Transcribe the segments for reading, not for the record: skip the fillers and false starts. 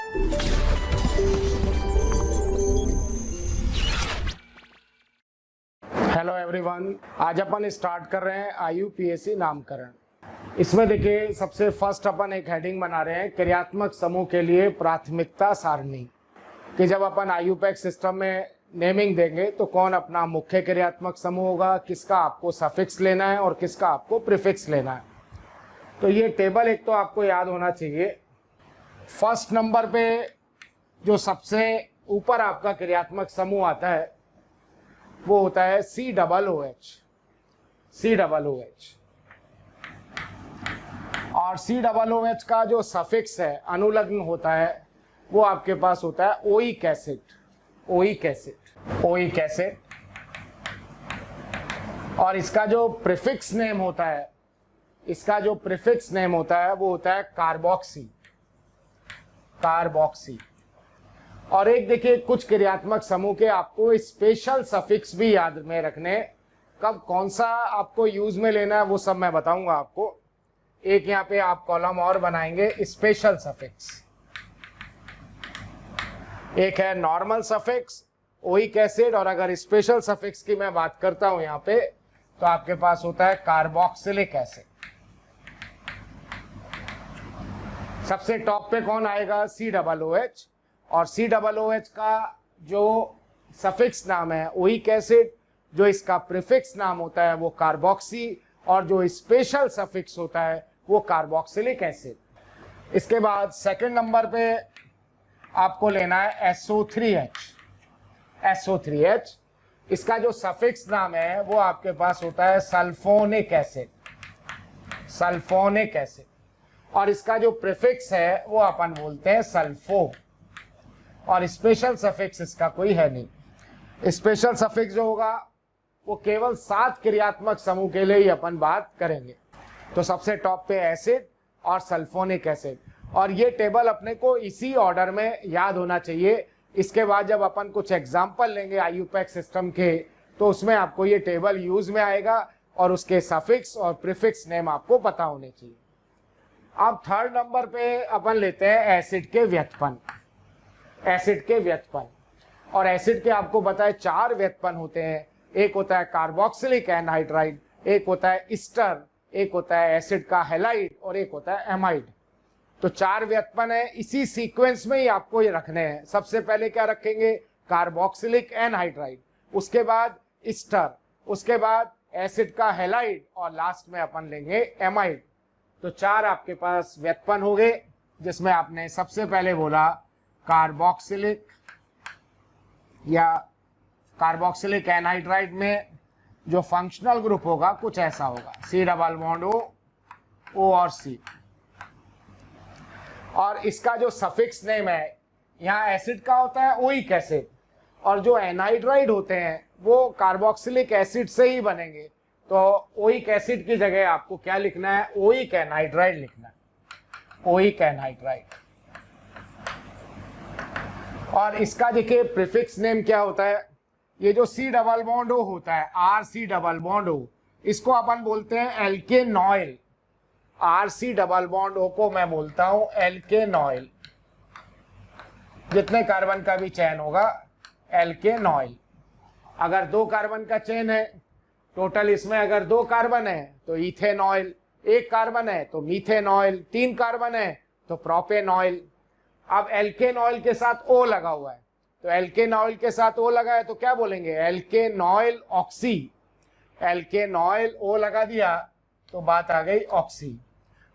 Hello everyone, आज अपन start कर रहे हैं IUPAC नामकरण। इसमें देखिए सबसे फर्स्ट अपन एक हेडिंग बना रहे हैं क्रियात्मक समूह के लिए प्राथमिकता सारणी, कि जब अपन IUPAC सिस्टम में नेमिंग देंगे तो कौन अपना मुख्य क्रियात्मक समूह होगा, किसका आपको सफिक्स लेना है और किसका आपको प्रीफिक्स लेना है। तो ये टेबल एक तो आपको याद होना चाहिए। फर्स्ट नंबर पे जो सबसे ऊपर आपका क्रियात्मक समूह आता है वो होता है COOH। और COOH का जो सफिक्स है अनुलग्न होता है वो आपके पास होता है ओइक एसिड। और इसका जो प्रीफिक्स नेम होता है वो होता है कार्बोक्सी। और एक देखिए कुछ क्रियात्मक समूह के आपको स्पेशल सफिक्स भी याद में रखने, कब कौन सा आपको यूज में लेना है वो सब मैं बताऊंगा आपको। एक यहाँ पे आप कॉलम और बनाएंगे स्पेशल सफिक्स। एक है नॉर्मल सफिक्स ओइक एसिड, और अगर स्पेशल सफिक्स की मैं बात करता हूं यहाँ पे तो आपके पास होता है कार्बोक्सिलिक एसिड। सबसे टॉप पे कौन आएगा? COOH। और COOH का जो सफिक्स नाम है ओइक एसिड, जो इसका प्रीफिक्स नाम होता है वो कार्बोक्सी, और जो स्पेशल सफिक्स होता है वो कार्बोक्सिलिक एसिड। इसके बाद सेकंड नंबर पे आपको लेना है SO3H। इसका जो सफिक्स नाम है वो आपके पास होता है सल्फोनिक एसिड। और इसका जो प्रीफिक्स है वो अपन बोलते हैं सल्फो। और स्पेशल सफिक्स इसका कोई है नहीं। स्पेशल सफिक्स जो होगा वो केवल 7 क्रियात्मक समूह के लिए ही अपन बात करेंगे। तो सबसे टॉप पे एसिड और सल्फोनिक एसिड, और ये टेबल अपने को इसी ऑर्डर में याद होना चाहिए। इसके बाद जब अपन कुछ एग्जाम्पल लेंगे IUPAC सिस्टम के तो उसमें आपको ये टेबल यूज में आएगा और उसके सफिक्स और प्रीफिक्स नेम आपको पता होने चाहिए। अब थर्ड नंबर पे अपन लेते हैं एसिड के व्युत्पन्न। और एसिड के आपको बताए 4 व्युत्पन्न होते हैं। एक होता है कार्बोक्सिलिक एनहाइड्राइड, एक होता है ईस्टर, एक होता है एसिड का हैलाइड और एक होता है एमाइड। तो 4 व्युत्पन्न है, इसी सीक्वेंस में ही आपको ये रखने हैं। सबसे पहले क्या रखेंगे? कार्बोक्सिलिक एनहाइड्राइड, उसके बाद ईस्टर, उसके बाद एसिड का हैलाइड और लास्ट में अपन लेंगे एमाइड। तो 4 आपके पास व्युत्पन्न हो गए, जिसमें आपने सबसे पहले बोला कार्बोक्सिलिक एनहाइड्राइड में जो फंक्शनल ग्रुप होगा कुछ ऐसा होगा, C+O और C। और इसका जो सफिक्स नेम है, यहाँ एसिड का होता है ओइक एसिड, और जो एनहाइड्राइड होते हैं वो कार्बोक्सिलिक एसिड से ही बनेंगे। तो ओइक एसिड की जगह आपको क्या लिखना है? ओइक एनहाइड्राइड लिखना है, ओइक एनहाइड्राइड। और इसका देखिए प्रीफिक्स नेम क्या होता है? ये जो C+O होता है, RC+O, इसको अपन बोलते हैं एल्केनॉइल। RC+O को मैं बोलता हूं एल्केनॉइल। जितने कार्बन का भी चयन होगा एल्केनॉइल। अगर 2 कार्बन का चेन है टोटल, इसमें अगर 2 कार्बन है तो इथेनॉइल, 1 कार्बन है तो मीथेनॉइल, 3 कार्बन है तो प्रोपेनॉइल। अब एल्केनॉइल के साथ O लगा हुआ है, तो एल्केनॉइल के साथ O लगा है तो क्या बोलेंगे? एल्केनॉइल ऑक्सी। एल्केनॉइल O लगा दिया तो बात आ गई ऑक्सी।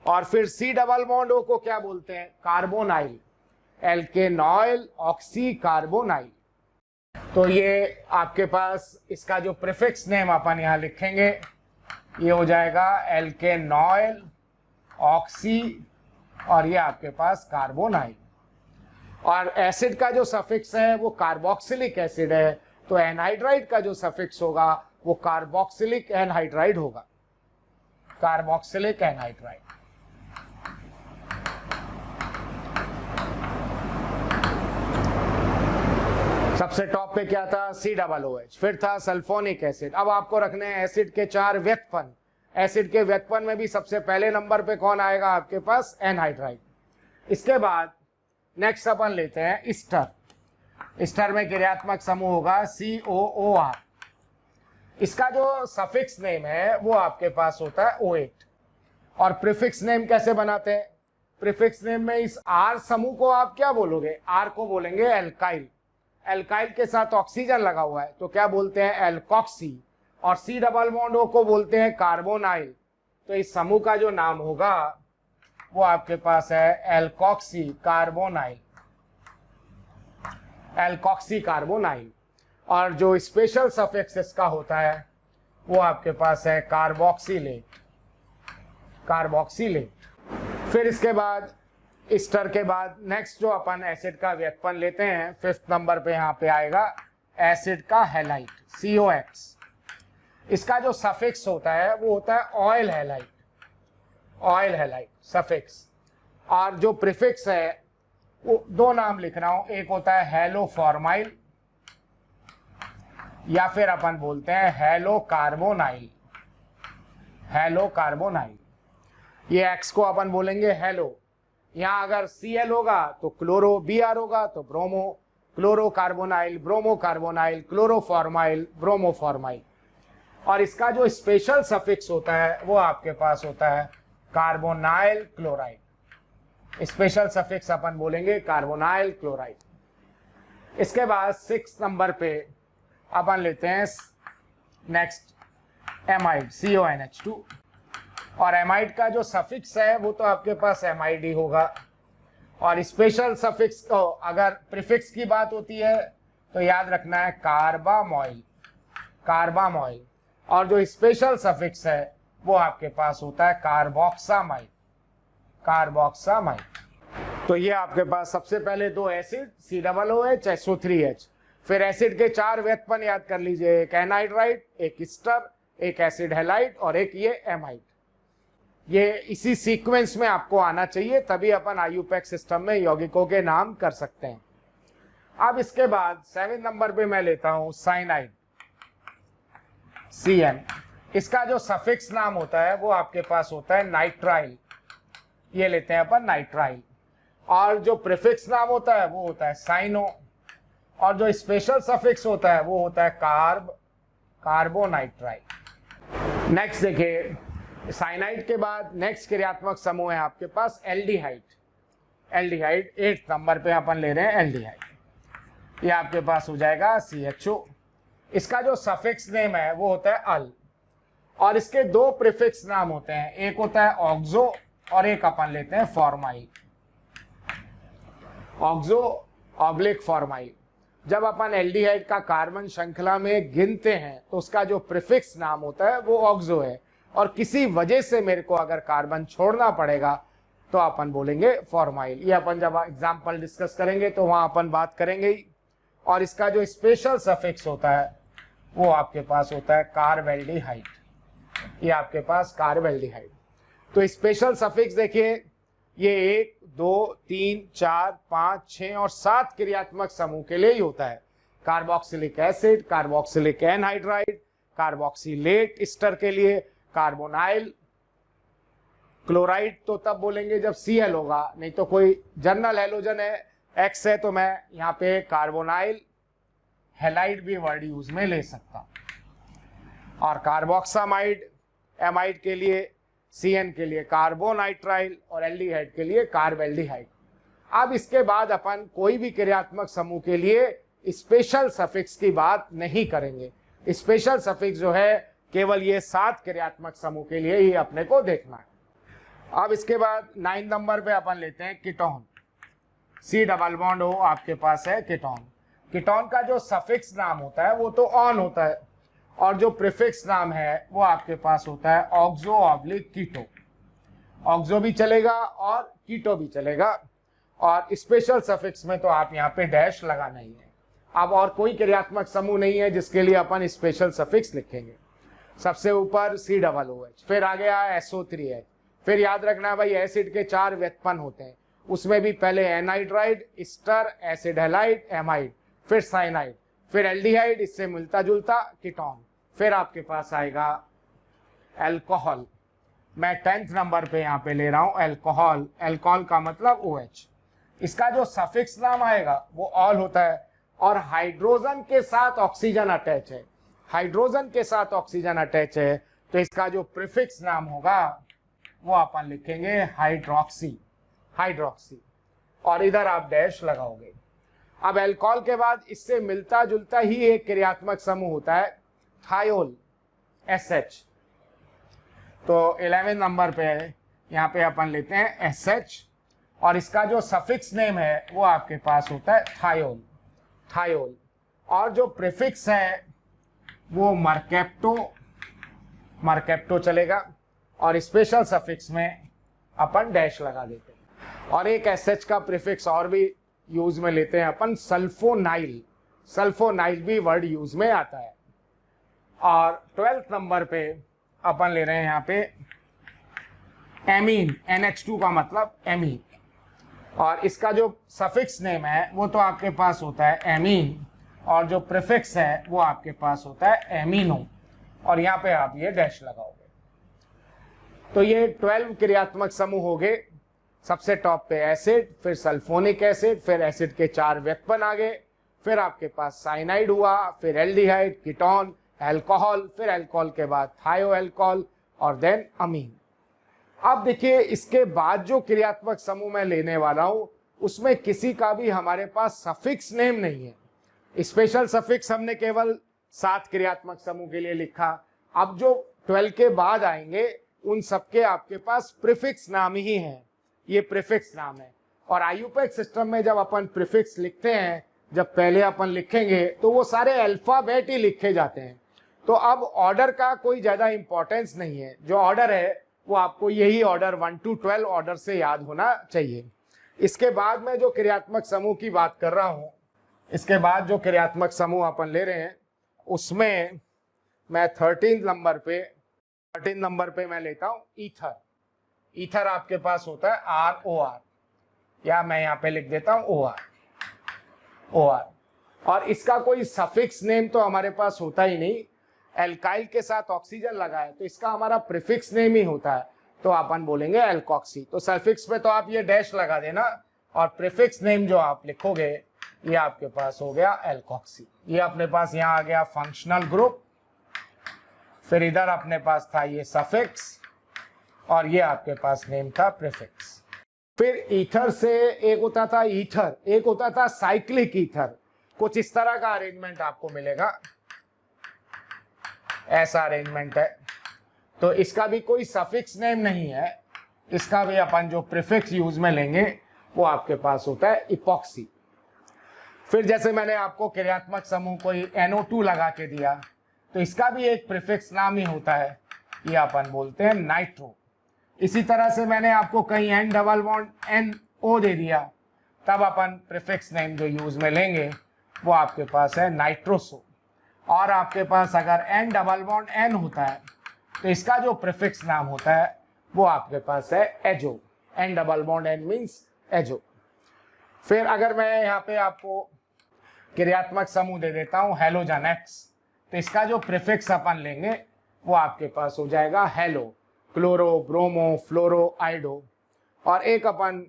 और फिर C+O को क्या बोलते हैं? कार्बोनाइल। Alkanoyl oxy carbonyl. तो ये आपके पास इसका जो प्रीफिक्स नेम अपन यहां लिखेंगे ये हो जाएगा एल्केनॉइल ऑक्सी, और ये आपके पास कार्बोनाइल। और एसिड का जो सफिक्स है वो कार्बोक्सिलिक एसिड है, तो एनहाइड्राइड का जो सफिक्स होगा वो कार्बोक्सिलिक एनहाइड्राइड होगा, कार्बोक्सिलिक एनहाइड्राइड। सबसे टॉप पे क्या था? COOH। फिर था सल्फोनिक एसिड। अब आपको रखने हैं एसिड के 4 व्युत्पन्न। एसिड के व्युत्पन्न में भी सबसे पहले नंबर पे कौन आएगा आपके पास? एनहाइड्राइड। इसके बाद नेक्स्ट अपन लेते हैं ईस्टर। ईस्टर में क्रियात्मक समूह होगा COOR। इसका जो सफिक्स नेम है वो आपके पास होता है OH। और प्रीफिक्स नेम कैसे बनाते हैं? प्रीफिक्स नेम में इस R समूह को आप क्या बोलोगे? R को बोलेंगे एल्काइल। एल्काइल के साथ ऑक्सीजन लगा हुआ है तो क्या बोलते हैं? एल्कॉक्सी। और C डबल बॉन्ड O को बोलते हैं कार्बोनाइल। तो इस समूह का जो नाम होगा वो आपके पास है एल्कॉक्सी कार्बोनाइल। Alkoxy carbonyl. और जो स्पेशल सफिक्स इसका होता है वो आपके पास है कार्बोक्सिलेट। कार्बोक्सिलेट। फिर इसके बाद ईस्टर के बाद नेक्स्ट जो अपन एसिड का व्युत्पन्न लेते हैं 5th नंबर पे यहाँ पे आएगा एसिड का हैलाइड COX। इसका जो सफिक्स होता है वो होता है oil halide. Oil halide suffix. और जो प्रीफिक्स है वो दो नाम लिख रहा हूं, एक होता है हेलोफॉर्माइल या फिर अपन बोलते हैं हेलो कार्बोनाइल। Hello carbonyl. ये एक्स को अपन बोलेंगे हेलो। यहां अगर Cl होगा तो क्लोरो, Br होगा तो bromo, chloro carbonyl, bromo carbonyl, chloroformyl, bromoformyl. और इसका जो स्पेशल सफिक्स होता है वो आपके पास होता है कार्बोनाइल क्लोराइड। स्पेशल सफिक्स अपन बोलेंगे कार्बोनाइल क्लोराइड। इसके बाद 6 नंबर पे अपन लेते हैं नेक्स्ट एमाइड CONH2। और एमाइड का जो सफिक्स है वो तो आपके पास MID होगा। और स्पेशल सफिक्स को अगर प्रीफिक्स की बात होती है तो याद रखना है कार्बामॉइल। कार्बामॉइल। और जो स्पेशल सफिक्स है वो आपके पास होता है कार्बोक्सामाइड। कार्बोक्सामाइड। तो ये आपके पास सबसे पहले दो एसिड COOH SO3H। फिर एसिड के 4 व्युत्पन्न याद कर लीजिए, एक एनहाइड्राइड, एक ईस्टर, एक एसिड हैलाइड और एक ये एमाइड। ये इसी सीक्वेंस में आपको आना चाहिए, तभी अपन IUPAC सिस्टम में यौगिकों के नाम कर सकते हैं। अब इसके बाद 7 नंबर पे मैं लेता हूं साइनाइड CN। इसका जो सफिक्स नाम होता है वो आपके पास होता है नाइट्राइल। ये लेते हैं अपन नाइट्राइल। और जो प्रीफिक्स नाम होता है वो होता है साइनो। और जो स्पेशल सफिक्स होता है वो होता है कार्बोनाइट्राइल। नेक्स्ट देखिए, साइनाइड के बाद नेक्स्ट क्रियात्मक समूह है आपके पास एल्डिहाइड। एल्डिहाइड 8 नंबर पे अपन ले रहे हैं एल्डिहाइड। ये आपके पास हो जाएगा CHO। इसका जो सफिक्स नेम है वो होता है अल। और इसके 2 प्रीफिक्स नाम होते हैं, एक होता है ऑक्सो और एक अपन लेते हैं फॉर्माइल। Oxo oblique formyl. जब अपन एल्डिहाइड का कार्बन श्रृंखला में गिनते हैं तो उसका जो प्रीफिक्स नाम होता है वो ऑक्सो है। और किसी वजह से मेरे को अगर कार्बन छोड़ना पड़ेगा तो अपन बोलेंगे फॉर्माइल। ये अपन जब एग्जाम्पल डिस्कस करेंगे तो वहां अपन बात करेंगे ही। और इसका जो स्पेशल सफिक्स होता है वो आपके पास होता है कार्बेल्डिहाइड। ये आपके पास कार्बेल्डिहाइड। तो स्पेशल सफिक्स देखिए, ये 1 2 3 4 5 6 और 7 क्रियात्मक समूह के लिए ही होता है। Carboxylic acid, carboxylic anhydride, carboxylate Easter के लिए, कार्बोनाइल क्लोराइड तो तब बोलेंगे जब Cl होगा, नहीं तो कोई जनरल हैलोजन है X है तो मैं यहाँ पे कार्बोनाइल हैलाइड भी वर्ड यूज में ले सकता। और कार्बोक्सामाइड एमाइड के लिए, CN के लिए कार्बोनाइट्राइल और एल्डिहाइड के लिए कार्बेल्डिहाइड। अब इसके बाद अपन कोई भी क्रियात्मक समूह के लिए स्पेशल सफिक्स की बात नहीं करेंगे। स्पेशल सफिक्स जो है केवल ये 7 क्रियात्मक समूह के लिए ही अपने को देखना है। अब इसके बाद 9 नंबर पे अपन लेते हैं ketone. C double bond O आपके पास है कीटोन। कीटोन का जो सफिक्स नाम होता है वो तो ऑन होता है और जो प्रीफिक्स नाम है वो आपके पास होता है ऑक्सो ऑब्लिक कीटो। ऑक्सो भी चलेगा और कीटो भी चलेगा। और स्पेशल सफिक्स में तो आप यहाँ पे डैश लगाना ही है। अब और कोई क्रियात्मक समूह नहीं है जिसके लिए अपन स्पेशल सफिक्स लिखेंगे। सबसे ऊपर COOH, फिर आ गया SO3H। फिर याद रखना भाई एसिड के 4 व्युत्पन्न होते हैं, उसमें भी पहले anhydride, Easter, acid halide, amide, फिर साइनाइड, फिर एल्डिहाइड, इससे मिलता जुलता कीटोन, फिर आपके पास आएगा अल्कोहल। मैं 10th नंबर पे यहाँ पे ले रहा हूँ अल्कोहल। अल्कोहल का मतलब OH। इसका जो सफिक्स नाम आएगा वो ऑल होता है, और हाइड्रोजन के साथ ऑक्सीजन अटैच है, हाइड्रोजन के साथ ऑक्सीजन अटैच है, तो इसका जो प्रीफिक्स नाम होगा वो अपन लिखेंगे हाइड्रोक्सी, हाइड्रोक्सी, और इधर आप डैश लगाओगे। अब अल्कोहल के बाद इससे मिलता जुलता ही एक क्रियात्मक समूह होता है थायोल, SH। तो 11 नंबर पे यहाँ पे अपन लेते हैं SH, और इसका जो सफिक्स नेम है वो आपके पास होता है थायोल, थायोल, और जो प्रीफिक्स है वो मर्केप्टो, मर्केप्टो चलेगा, और स्पेशल सफिक्स में अपन डैश लगा देते हैं। और एक SH का प्रीफिक्स और भी यूज में लेते हैं अपन, सल्फोनाइल, सल्फोनाइल भी वर्ड यूज में आता है। और 12th नंबर पे अपन ले रहे हैं यहाँ पे एमीन, NH2 का मतलब एमीन, और इसका जो सफिक्स नेम है वो तो आपके पास होता है एमीन, और जो प्रीफिक्स है वो आपके पास होता है एमीनो, और यहाँ पे आप ये डैश लगाओगे। तो ये 12 क्रियात्मक समूह हो गए। सबसे टॉप पे एसिड, फिर सल्फोनिक एसिड, फिर एसिड के 4 व्युत्पन्न आ गए, फिर आपके पास साइनाइड हुआ, फिर एल्डिहाइड, कीटोन, अल्कोहल, फिर अल्कोहल के बाद थायो अल्कोहल, और देन अमीन। अब देखिए इसके बाद जो क्रियात्मक समूह मैं लेने वाला हूं उसमें किसी का भी हमारे पास सफिक्स नेम नहीं है। स्पेशल सफिक्स हमने केवल 7 क्रियात्मक समूह के लिए लिखा। अब जो 12 के बाद आएंगे उन सबके आपके पास प्रीफिक्स नाम ही हैं, ये प्रीफिक्स नाम है। और आईयूपैक सिस्टम में जब अपन प्रीफिक्स लिखते हैं, जब पहले अपन लिखेंगे तो वो सारे अल्फाबेट ही लिखे जाते हैं। तो अब ऑर्डर का कोई ज्यादा इंपॉर्टेंस नहीं है, जो ऑर्डर है वो आपको यही ऑर्डर 1 to 12 ऑर्डर से याद होना चाहिए। इसके बाद मैं जो क्रियात्मक समूह की बात कर रहा हूं, इसके बाद जो क्रियात्मक समूह अपन ले रहे हैं उसमें मैं 13 नंबर पे मैं लेता हूं ईथर। ईथर आपके पास होता है ROR, या मैं यहाँ पे लिख देता हूं OR, और इसका कोई सफिक्स नेम तो हमारे पास होता ही नहीं। एल्काइल के साथ ऑक्सीजन लगा है तो इसका हमारा प्रीफिक्स नेम ही होता है, तो अपन बोलेंगे एल्कोक्सी। तो सफिक्स पे तो आप ये डैश लगा देना, और प्रीफिक्स नेम जो आप लिखोगे ये आपके पास हो गया एल्कोक्सी। ये अपने पास यहाँ आ गया फंक्शनल ग्रुप, फिर इधर अपने पास था ये सफिक्स, और ये आपके पास नेम था प्रीफिक्स। फिर ईथर से एक होता था ईथर, एक होता था साइक्लिक ईथर। कुछ इस तरह का अरेंजमेंट आपको मिलेगा, ऐसा अरेंजमेंट है। तो इसका भी कोई सफिक्स नेम नहीं है, इसका भी अपन जो प्रीफिक्स यूज में लेंगे वो आपके पास होता है इपॉक्सी। फिर जैसे मैंने आपको क्रियात्मक समूह कोई NO2 लगा के दिया, तो इसका भी एक प्रीफिक्स नाम ही होता है, ये अपन बोलते हैं नाइट्रो। इसी तरह से मैंने आपको कहीं N=NO दे दिया, तब अपन प्रीफिक्स नेम जो यूज में लेंगे वो आपके पास है नाइट्रोसो। और आपके पास अगर N=N होता है तो इसका जो प्रीफिक्स नाम होता है वो आपके पास है एजो। N=N means azo. फिर अगर मैं यहाँ पे आपको क्रियात्मक समूह दे देता हूँ हेलोजन X, तो इसका जो प्रीफिक्स अपन लेंगे वो आपके पास हो जाएगा हेलो, क्लोरो, ब्रोमो, फ्लोरो, आइडो। और एक अपन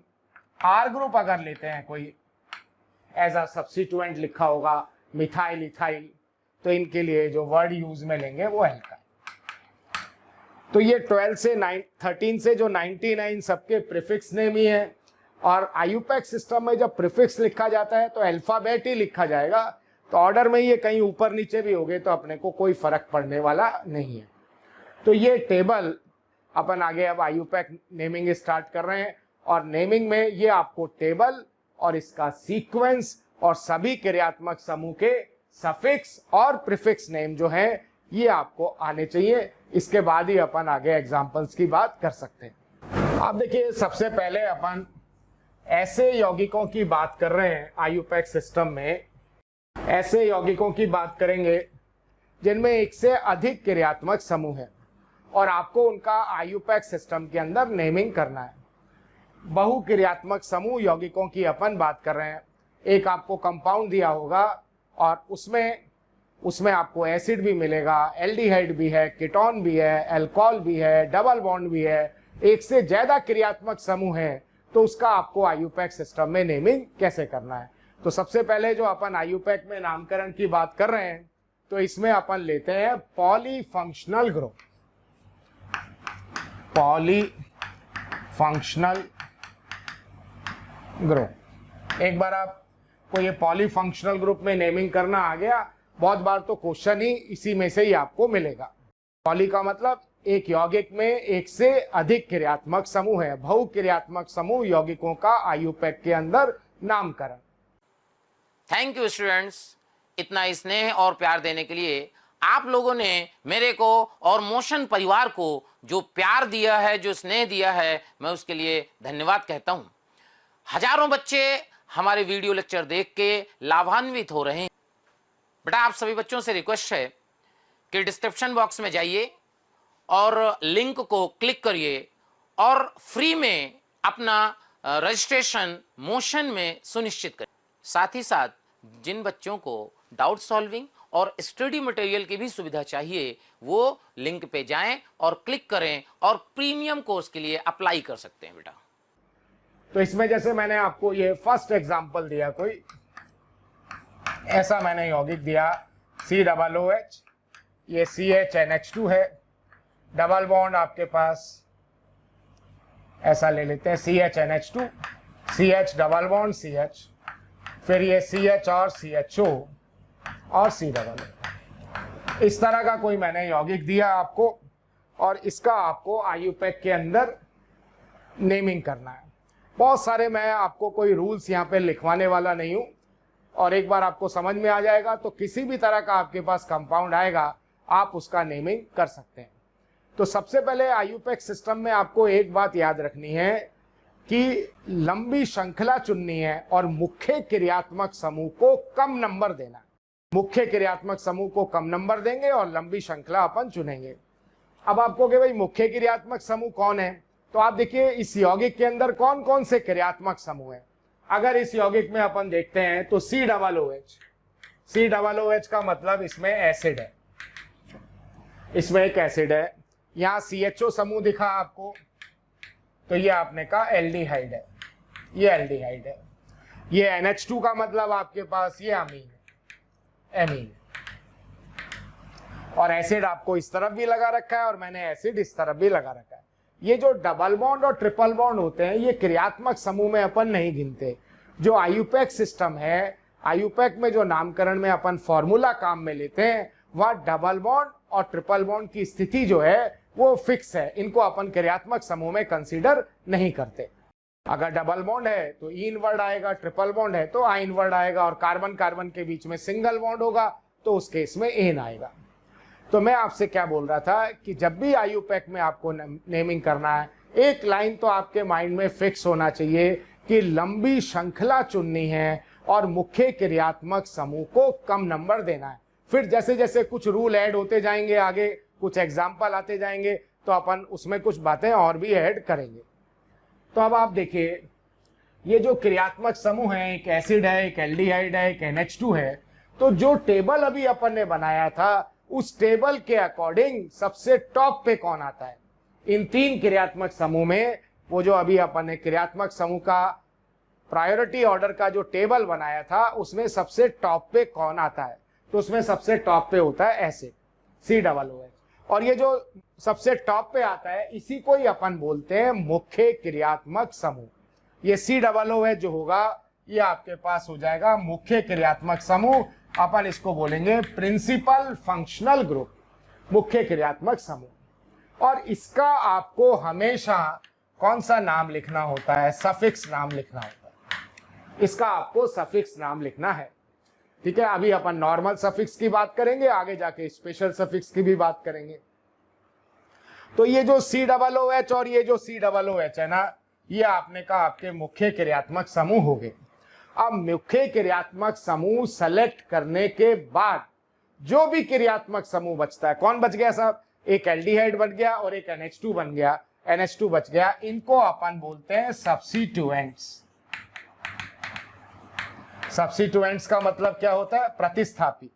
R ग्रुप अगर लेते हैं कोई एज अ सब्स्टिट्यूएंट लिखा होगा मिथाइल, इथाइल, तो इनके लिए जो वर्ड यूज में लेंगे वो एल्काइल। तो ये 13 से जो 99 सबके प्रीफिक्स नेम ही है। और आईयूपैक सिस्टम में जब प्रीफिक्स लिखा जाता है तो अल्फाबेट ही लिखा जाएगा, तो ऑर्डर में ये कहीं ऊपर नीचे भी हो गए तो अपने को कोई फर्क पड़ने वाला नहीं है। तो ये टेबल अपन आगे अब आईयूपैक नेमिंग स्टार्ट कर रहे हैं, और नेमिंग में ये आपको टेबल और इसका सीक्वेंस और सभी क्रियात्मक समूह के सफिक्स और प्रीफिक्स नेम जो है ये आपको आने चाहिए। इसके बाद ही अपन आगे एग्जांपल्स की बात कर सकते हैं। अब देखिए सबसे पहले अपन ऐसे यौगिकों की बात कर रहे हैं आईयूपैक सिस्टम में, ऐसे यौगिकों की बात करेंगे जिनमें एक से अधिक क्रियात्मक समूह है और आपको उनका आईयूपैक सिस्टम के अंदर नेमिंग करना है। बहुक्रियात्मक समूह यौगिकों की अपन बात कर रहे हैं। एक आपको कंपाउंड दिया होगा और उसमें आपको एसिड भी मिलेगा, एल्डिहाइड भी है, कीटोन भी है, अल्कोहल भी है, डबल बॉन्ड भी है, एक से ज्यादा क्रियात्मक समूह है, तो उसका आपको आईयूपैक सिस्टम में नेमिंग कैसे करना है। तो सबसे पहले जो अपन आईयूपैक में नामकरण की बात कर रहे हैं, तो इसमें अपन लेते हैं पॉलीफंक्शनल ग्रुप। पॉलीफंक्शनल ग्रुप, एक बार आपको ये पॉलीफंक्शनल ग्रुप में नेमिंग करना आ गया, बहुत बार तो क्वेश्चन ही इसी में से ही आपको मिलेगा। पॉली का मतलब एक यौगिक में एक से अधिक क्रियात्मक समूह है, बहुक्रियात्मक समूह यौगिकों का आईयूपैक के अंदर नामकरण। थैंक यू स्टूडेंट्स, इतना स्नेह और प्यार देने के लिए। आप लोगों ने मेरे को और मोशन परिवार को जो प्यार दिया है, जो स्नेह दिया है, मैं उसके लिए धन्यवाद कहता हूं। हजारों बच्चे हमारे वीडियो लेक्चर देख के लाभान्वित हो रहे हैं। बेटा, आप सभी बच्चों से रिक्वेस्ट है कि डिस्क्रिप्शन बॉक्स में जाइए और लिंक को क्लिक करिए और फ्री में अपना रजिस्ट्रेशन मोशन में सुनिश्चित करिए। साथ ही साथ जिन बच्चों को डाउट सॉल्विंग और स्टडी मटेरियल की भी सुविधा चाहिए, वो लिंक पे जाएं और क्लिक करें और प्रीमियम कोर्स के लिए अप्लाई कर सकते हैं। बेटा, तो इसमें जैसे मैंने आपको ये फर्स्ट एग्जांपल दिया, कोई ऐसा मैंने यौगिक दिया COOH, ये CHNH2 है, डबल बॉन्ड आपके पास ऐसा ले लेते हैं CHNH2, CH double bond CH, फिर ये CH और CHO और C डबल। इस तरह का कोई मैंने यौगिक दिया आपको, और इसका आपको आईयूपैक के अंदर नेमिंग करना है। बहुत सारे, मैं आपको कोई रूल्स यहाँ पे लिखवाने वाला नहीं हूँ, और एक बार आपको समझ में आ जाएगा तो किसी भी तरह का आपके पास कंपाउंड आएगा, आप उसका नेमिंग कर सकते हैं। तो सबसे पहले आईयूपैक सिस्टम में आपको एक बात याद रखनी है कि लंबी श्रृंखला चुननी है और मुख्य क्रियात्मक समूह को कम नंबर देना है। मुख्य क्रियात्मक समूह को कम नंबर देंगे और लंबी श्रृंखला अपन चुनेंगे। अब आपको कि भाई मुख्य क्रियात्मक समूह कौन है, तो आप देखिए इस यौगिक के अंदर कौन कौन से क्रियात्मक समूह हैं। अगर इस यौगिक में अपन देखते हैं तो COOH, COOH का मतलब इसमें एसिड है, इसमें एक एसिड है। यहाँ CHO समूह दिखा आपको, तो ये आपने कहा एल्डिहाइड है, ये एल्डिहाइड है। ये NH2 का मतलब आपके पास ये अमीन है, एमीन। और एसिड आपको इस तरफ भी लगा रखा है और मैंने एसिड इस तरफ भी लगा रखा है। ये जो डबल बॉन्ड और ट्रिपल बॉन्ड होते हैं, ये क्रियात्मक समूह में अपन नहीं गिनते। जो आईयूपैक सिस्टम है, आईयूपैक में जो नामकरण में अपन फॉर्मूला काम में लेते हैं, वह डबल बॉन्ड और ट्रिपल बॉन्ड की स्थिति जो है वो फिक्स है, इनको अपन क्रियात्मक समूह में कंसीडर नहीं करते। अगर डबल बॉन्ड है तो ई इनवर्ड आएगा, ट्रिपल बॉन्ड है तो आई इनवर्ड आएगा, और कार्बन कार्बन के बीच में सिंगल बॉन्ड होगा तो उस केस में एन आएगा। तो मैं आपसे क्या बोल रहा था कि जब भी आईयूपैक में आपको नेमिंग करना है, एक लाइन तो आपके माइंड में फिक्स होना चाहिए कि लंबी श्रृंखला चुननी है और मुख्य क्रियात्मक समूह को कम नंबर देना है। फिर जैसे जैसे कुछ रूल ऐड होते जाएंगे, आगे कुछ एग्जाम्पल आते जाएंगे, तो अपन उसमें कुछ बातें और भी ऐड करेंगे। तो अब आप देखिए, ये जो क्रियात्मक समूह है, एक एसिड है, एक एल्डिहाइड है, एक NH2 है, तो जो टेबल अभी अपन ने बनाया था, उस टेबल के अकॉर्डिंग सबसे टॉप पे कौन आता है इन तीन क्रियात्मक समूह में। वो जो अभी अपन ने क्रियात्मक समूह का प्रायोरिटी ऑर्डर का जो टेबल बनाया था, उसमें सबसे टॉप पे कौन आता है, तो उसमें सबसे टॉप पे होता है एसिड COOH। और ये जो सबसे टॉप पे आता है, इसी को ही अपन बोलते हैं मुख्य क्रियात्मक समूह। ये COOH जो होगा, ये आपके पास हो जाएगा मुख्य क्रियात्मक समूह। अपन इसको बोलेंगे प्रिंसिपल फंक्शनल ग्रुप, मुख्य क्रियात्मक समूह। और इसका आपको हमेशा कौन सा नाम लिखना होता है, सफिक्स नाम लिखना होता है। इसका आपको सफिक्स नाम लिखना है, ठीक है। अभी अपन नॉर्मल सफिक्स की बात करेंगे, आगे जाके स्पेशल सफिक्स की भी बात करेंगे। तो ये जो COOH और ये जो COOH है ना, ये आपने कहा आपके मुख्य क्रियात्मक समूह हो गए। अब मुख्य क्रियात्मक समूह सेलेक्ट करने के बाद जो भी क्रियात्मक समूह बचता है, कौन बच गया साहब, एक एल्डिहाइड बन गया और एक NH2 बन गया, NH2 बच गया, इनको अपन बोलते हैं सब्स्टिट्यूएंट्स। सब्स्टिट्यूएंट्स का मतलब क्या होता है, प्रतिस्थापी।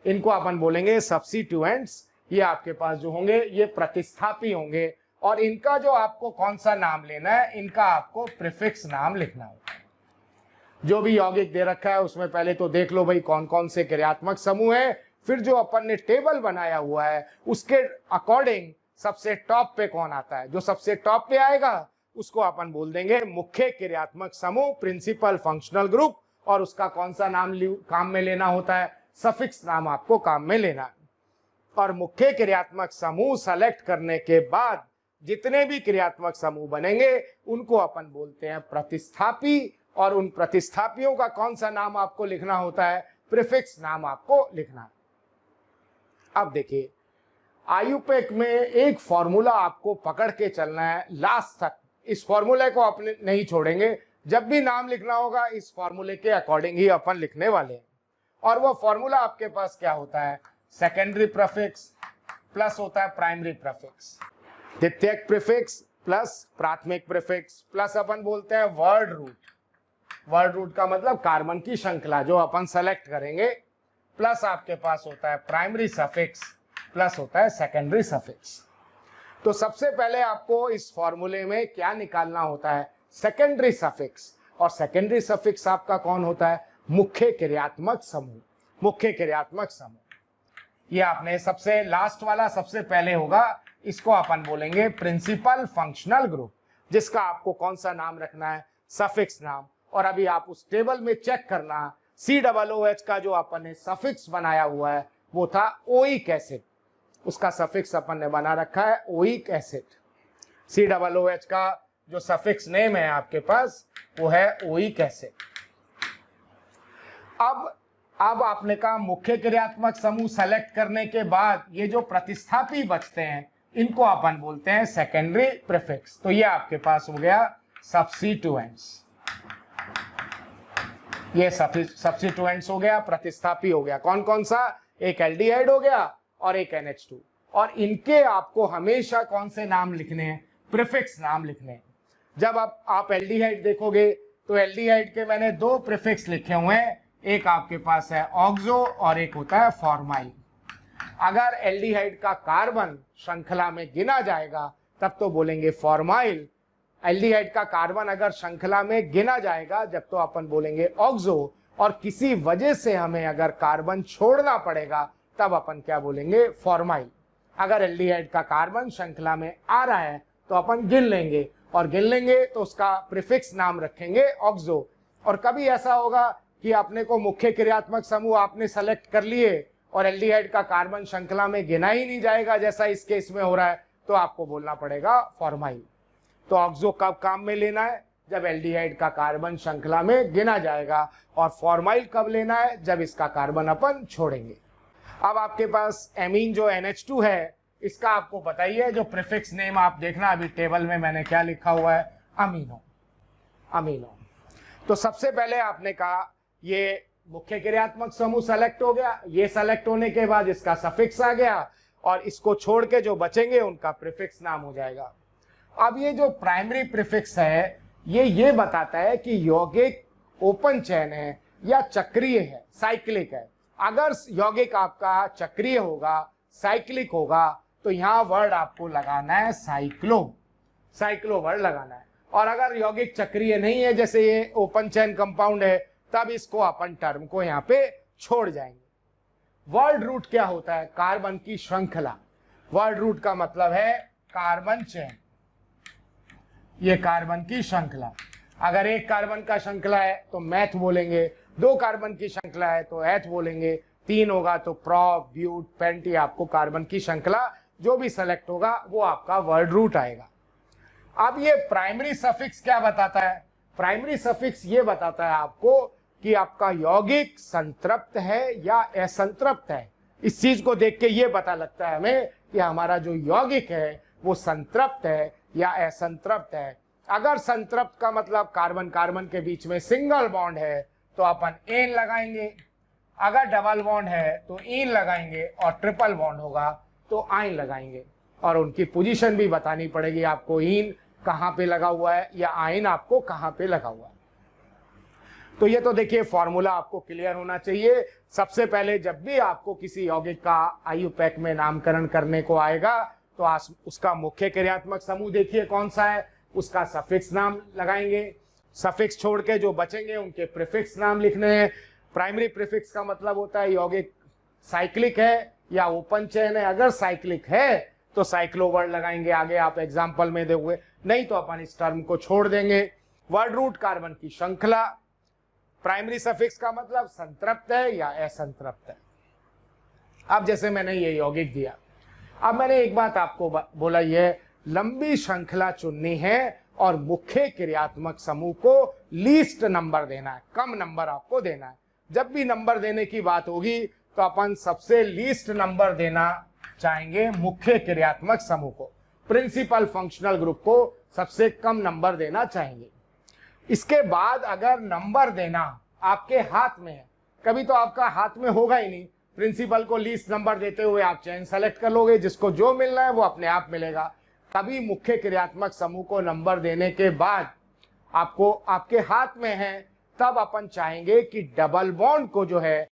इनको अपन बोलेंगे सब्स्टिट्यूएंट्स। ये आपके पास जो होंगे ये प्रतिस्थापी होंगे और इनका जो आपको कौन सा नाम लेना है, इनका आपको प्रीफिक्स नाम लिखना होगा। जो भी यौगिक दे रखा है उसमें पहले तो देख लो भाई कौन कौन से क्रियात्मक समूह है, फिर जो अपन ने टेबल बनाया हुआ है उसके अकॉर्डिंग सबसे टॉप पे कौन आता है। जो सबसे टॉप पे आएगा उसको अपन बोल देंगे मुख्य क्रियात्मक समूह, प्रिंसिपल फंक्शनल ग्रुप, और उसका कौन सा नाम काम में लेना होता है, सफिक्स नाम आपको काम में लेना है। और मुख्य क्रियात्मक समूह सेलेक्ट करने के बाद जितने भी क्रियात्मक समूह बनेंगे उनको अपन बोलते हैं प्रतिस्थापी, और उन प्रतिस्थापियों का कौन सा नाम आपको लिखना होता है, प्रीफिक्स नाम आपको लिखना है। अब देखिए आयुपेक में एक फॉर्मूला आपको पकड़ के चलना है लास्ट तक, इस फॉर्मूले को अपने नहीं छोड़ेंगे, जब भी नाम लिखना होगा इस फॉर्मूले के अकॉर्डिंग ही अपन लिखने वाले हैं। और वो फॉर्मूला आपके पास क्या होता है, सेकेंडरी प्रीफिक्स प्लस होता है प्राइमरी प्रीफिक्स, द्वितीयक प्रीफिक्स प्लस प्राथमिक प्रीफिक्स प्लस अपन बोलते हैं वर्ड रूट। वर्ड रूट का मतलब कार्बन की श्रृंखला जो अपन सेलेक्ट करेंगे, प्लस आपके पास होता है प्राइमरी सफिक्स प्लस होता है सेकेंडरी सफिक्स। तो सबसे पहले आपको इस फॉर्मूले में क्या निकालना होता है, सेकेंडरी सफिक्स, और सेकेंडरी सफिक्स आपका कौन होता है, मुख्य क्रियात्मक समूह। मुख्य क्रियात्मक समूह ये आपने सबसे लास्ट वाला सबसे पहले होगा, इसको अपन बोलेंगे प्रिंसिपल फंक्शनल ग्रुप, जिसका आपको कौन सा नाम रखना है, सफिक्स नाम। और अभी आप उस टेबल में चेक करना, COOH का जो अपन ने सफिक्स बनाया हुआ है वो था ओइक एसिड, उसका सफिक्स अपन ने बना रखा है ओइक एसिड। COOH का जो सफिक्स नेम है आपके पास वो है ओइक एसिड। अब आपने कहा मुख्य क्रियात्मक समूह सेलेक्ट करने के बाद ये जो प्रतिस्थापी बचते हैं इनको अपन बोलते हैं सेकेंडरी प्रीफिक्स। तो ये आपके पास हो गया सब्स्टिट्यूएंट्स, ये सब्स्टिट्यूएंट्स हो गया, प्रतिस्थापी हो गया। कौन कौन सा, एक एल्डिहाइड हो गया और एक NH2, और इनके आपको हमेशा कौन से नाम लिखने हैं, प्रीफिक्स नाम लिखने हैं। जब आप एल्डिहाइड देखोगे तो एल्डिहाइड के मैंने दो प्रीफिक्स लिखे हुए हैं, एक आपके पास है ऑक्सो और एक होता है फॉर्माइल। अगर एल्डिहाइड का कार्बन श्रृंखला में गिना जाएगा तब तो बोलेंगे फॉर्माइल, एल्डिहाइड का कार्बन अगर श्रृंखला में गिना जाएगा जब तो अपन बोलेंगे ऑक्सो, और किसी वजह से हमें अगर कार्बन छोड़ना पड़ेगा तब अपन क्या बोलेंगे, फॉर्माइल। अगर एल्डिहाइड का कार्बन श्रृंखला में आ रहा है तो अपन गिन लेंगे, और गिन लेंगे तो उसका प्रीफिक्स नाम रखेंगे ऑक्सो। और कभी ऐसा होगा कि अपने को मुख्य क्रियात्मक समूह आपने सेलेक्ट कर लिए और एल्डिहाइड का कार्बन श्रृंखला में गिना ही नहीं जाएगा जैसा इस केस में हो रहा है, तो आपको बोलना पड़ेगा फॉर्माइल। तो ऑक्सो कब काम में लेना है, जब एल्डिहाइड का कार्बन श्रृंखला में गिना जाएगा, और फॉर्माइल कब लेना है, जब इसका कार्बन अपन छोड़ेंगे। अब आपके पास एमीन जो NH2 है, इसका आपको बताइए जो प्रीफिक्स नेम आप देखना, अभी टेबल में मैंने क्या लिखा हुआ है, अमीनो। अमीनो। तो सबसे पहले आपने कहा ये मुख्य क्रियात्मक समूह सेलेक्ट हो गया, ये सेलेक्ट होने के बाद इसका सफिक्स आ गया, और इसको छोड़ के जो बचेंगे उनका प्रीफिक्स नाम हो जाएगा। अब ये जो प्राइमरी प्रीफिक्स है ये बताता है कि यौगिक ओपन चेन है या चक्रीय है, साइक्लिक है। अगर यौगिक आपका चक्रीय होगा, साइक्लिक होगा, तो यहाँ वर्ड आपको लगाना है साइक्लो, साइक्लो वर्ड लगाना है। और अगर यौगिक चक्रीय नहीं है, जैसे ये ओपन चेन कंपाउंड है, तब इसको अपन टर्म को यहाँ पे छोड़ जाएंगे। वर्ड रूट क्या होता है, कार्बन की श्रृंखला। वर्ड रूट का मतलब है कार्बन चेन, ये कार्बन की श्रृंखला। अगर एक कार्बन का श्रृंखला है तो मैथ बोलेंगे, दो कार्बन की श्रृंखला है तो एथ बोलेंगे, तीन होगा तो प्रो, ब्यूट, पेंट, ये आपको कार्बन की श्रृंखला जो भी सेलेक्ट होगा वो आपका वर्ड रूट आएगा। अब ये प्राइमरी सफिक्स क्या बताता है, प्राइमरी सफिक्स ये बताता है आपको कि आपका यौगिक संतृप्त है या असंतृप्त है। इस चीज को देख के ये पता लगता है हमें कि हमारा जो यौगिक है वो संतृप्त है या असंतृप्त है। अगर संतृप्त का मतलब कार्बन कार्बन के बीच में सिंगल बॉन्ड है तो अपन एन लगाएंगे, अगर डबल बॉन्ड है तो इन लगाएंगे, और ट्रिपल बॉन्ड होगा तो आइन लगाएंगे। और उनकी पोजीशन भी बतानी पड़ेगी आपको, इन कहाँ पे लगा हुआ है या आइन आपको कहाँ पे लगा हुआ है। तो ये तो देखिए फॉर्मूला आपको क्लियर होना चाहिए। सबसे पहले जब भी आपको किसी यौगिक का आयुपेक में नामकरण करने को आएगा तो उसका मुख्य क्रियात्मक समूह देखिए कौन सा है, उसका सफिक्स नाम लगाएंगे, सफिक्स छोड़ के जो बचेंगे उनके प्रीफिक्स नाम लिखने हैं। प्राइमरी प्रीफिक्स का मतलब होता है यौगिक साइक्लिक है या ओपन चेन है, अगर साइक्लिक है तो साइक्लो वर्ड लगाएंगे, आगे आप एग्जाम्पल में दोगे, नहीं तो अपन इस टर्म को छोड़ देंगे। वर्ड रूट कार्बन की श्रृंखला, प्राइमरी सफिक्स का मतलब संतृप्त है या असंतृप्त है। अब जैसे मैंने ये यौगिक दिया, अब मैंने एक बात आपको बोला, ये लंबी श्रृंखला चुननी है और मुख्य क्रियात्मक समूह को लीस्ट नंबर देना है, कम नंबर आपको देना है। जब भी नंबर देने की बात होगी तो अपन सबसे लीस्ट नंबर देना चाहेंगे मुख्य क्रियात्मक समूह को, प्रिंसिपल फंक्शनल ग्रुप को सबसे कम नंबर देना चाहेंगे। इसके बाद अगर नंबर देना आपके हाथ में है, कभी तो आपका हाथ में होगा ही नहीं, प्रिंसिपल को लीस्ट नंबर देते हुए आप चेन सेलेक्ट कर लोगे, जिसको जो मिलना है वो अपने आप मिलेगा। तभी मुख्य क्रियात्मक समूह को नंबर देने के बाद आपको आपके हाथ में है, तब अपन चाहेंगे कि डबल बॉन्ड को जो है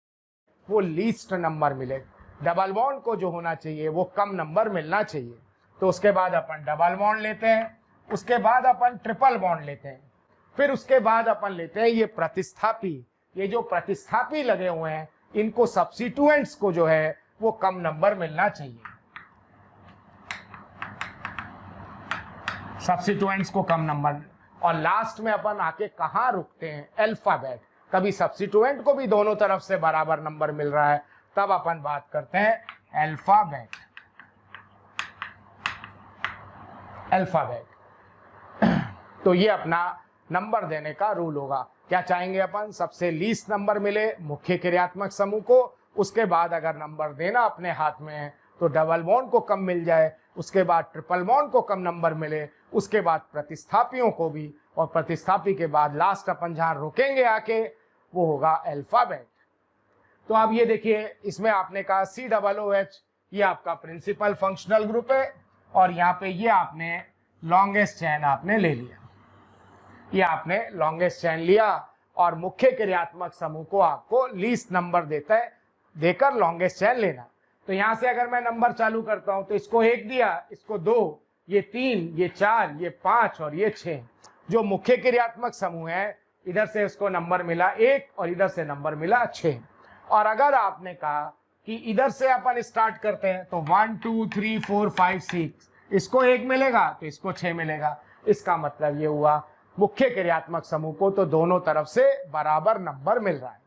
वो लीस्ट नंबर मिले, डबल बॉन्ड को जो होना चाहिए वो कम नंबर मिलना चाहिए। तो उसके बाद अपन डबल बॉन्ड लेते हैं, उसके बाद अपन ट्रिपल बॉन्ड लेते हैं, फिर उसके बाद अपन लेते हैं ये प्रतिस्थापी। ये जो प्रतिस्थापी लगे हुए हैं इनको सब्स्टिट्यूएंट्स को जो है वो कम नंबर मिलना चाहिए, सब्स्टिट्यूएंट्स को कम नंबर। और लास्ट में अपन आके कहाँ रुकते हैं, अल्फाबेट। कभी सब्स्टिट्यूएंट को भी दोनों तरफ से बराबर नंबर मिल रहा है, तब अपन बात करते हैं अल्फाबेट। अल्फाबेट तो ये अपना नंबर देने का रूल होगा। क्या चाहेंगे अपन, सबसे लीस्ट नंबर मिले मुख्य क्रियात्मक समूह को, उसके बाद अगर नंबर देना अपने हाथ में है तो डबल बॉन्ड को कम मिल जाए, उसके बाद ट्रिपल बॉन्ड को कम नंबर मिले, उसके बाद प्रतिस्थापियों को भी, और प्रतिस्थापी के बाद लास्ट अपन जहां रुकेंगे आके वो होगा अल्फाबेट। तो अब ये देखिए, इसमें आपने कहा COOH, ये आपका प्रिंसिपल फंक्शनल ग्रुप है, और यहाँ पे ये आपने लॉन्गेस्ट चेन आपने ले लिया, ये आपने लॉन्गेस्ट चेन लिया, और मुख्य क्रियात्मक समूह को आपको लीस्ट नंबर देता है, देकर लॉन्गेस्ट चेन लेना। तो यहाँ से अगर मैं नंबर चालू करता हूँ तो इसको 1 दिया, इसको 2, ये 3, ये 4, ये 5 और ये 6। जो मुख्य क्रियात्मक समूह है इधर से इसको नंबर मिला 1 और इधर से नंबर मिला 6। और अगर आपने कहा कि इधर से अपन स्टार्ट करते हैं तो 1 2 3 4 5 6, इसको 1 मिलेगा तो इसको 6 मिलेगा। इसका मतलब ये हुआ मुख्य क्रियात्मक समूह को तो दोनों तरफ से बराबर नंबर मिल रहा है।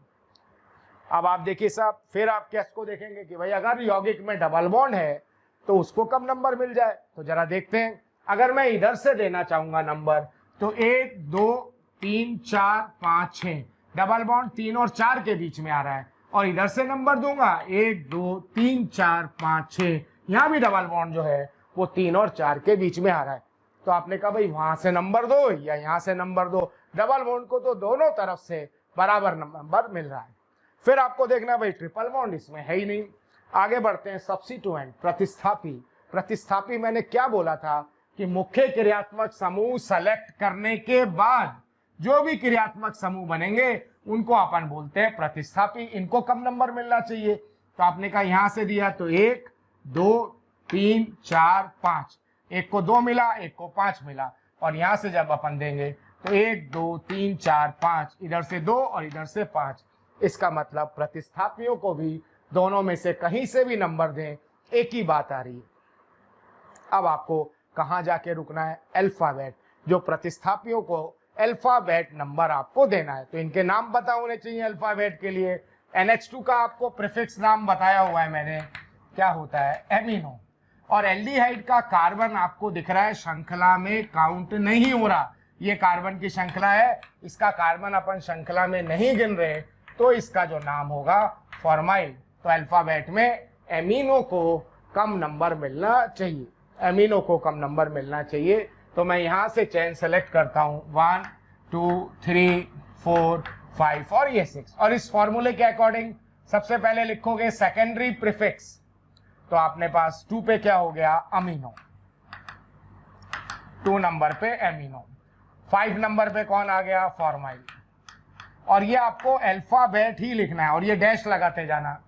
अब आप देखिए साहब, फिर आप केस को देखेंगे कि भाई अगर यौगिक में डबल बॉन्ड है तो उसको कम नंबर मिल जाए। तो जरा देखते हैं, अगर मैं इधर से देना चाहूंगा नंबर तो 1 2 3 4 5 6, डबल बॉन्ड 3 और 4 के बीच में आ रहा है, और इधर से नंबर दूंगा 1 2 3 4 5 6, यहाँ भी डबल बॉन्ड जो है वो 3 और 4 के बीच में आ रहा है। तो आपने कहा भाई वहां से नंबर दो या यहाँ से नंबर दो, डबल बॉन्ड को तो दोनों तरफ से बराबर नंबर मिल रहा है। फिर आपको देखना भाई ट्रिपल बॉन्ड इसमें है ही नहीं। आगे बढ़ते हैं, सब्स्टिट्यूएंट, प्रतिस्थापी। प्रतिस्थापी मैंने क्या बोला था कि मुख्य क्रियात्मक समूह सेलेक्ट करने के बाद जो भी क्रियात्मक समूह बनेंगे उनको अपन बोलते हैं प्रतिस्थापी, इनको कम नंबर मिलना चाहिए। तो आपने कहा यहां से दिया तो 1 2 3 4 5, एक को 2 मिला, एक को 5 मिला, और यहां से जब अपन देंगे तो 1 2 3 4 5, इधर से 2 और इधर से 5। इसका मतलब प्रतिस्थापियों को भी दोनों में से कहीं से भी नंबर दें, एक ही बात आ रही है। अब आपको कहां जाके रुकना है, अल्फाबेट। जो प्रतिस्थापियों को अल्फाबेट नंबर आपको देना है, तो इनके नाम पता होने चाहिए अल्फाबेट के लिए। NH2 का आपको प्रीफिक्स नाम बताया हुआ है मैंने, क्या होता है, एमिनो। और एल्डिहाइड का कार्बन आपको दिख रहा है श्रृंखला में काउंट नहीं हो रहा, ये कार्बन की श्रृंखला है, इसका कार्बन अपन श्रृंखला में नहीं गिन रहे, तो इसका जो नाम होगा फॉर्माइल। तो अल्फाबेट में एमिनो को कम नंबर मिलना चाहिए, एमिनो को कम नंबर मिलना चाहिए। तो मैं यहां से चेन सेलेक्ट करता हूं 1 2 3 4 5 और ये 6। और इस फॉर्मूले के अकॉर्डिंग सबसे पहले लिखोगे सेकेंडरी प्रीफिक्स, तो आपने पास 2 पे क्या हो गया, अमीनो, 2 नंबर पे एमिनो, 5 नंबर पे कौन आ गया, फॉर्माइल। और ये आपको अल्फाबेट ही लिखना है और ये डैश लगाते जाना।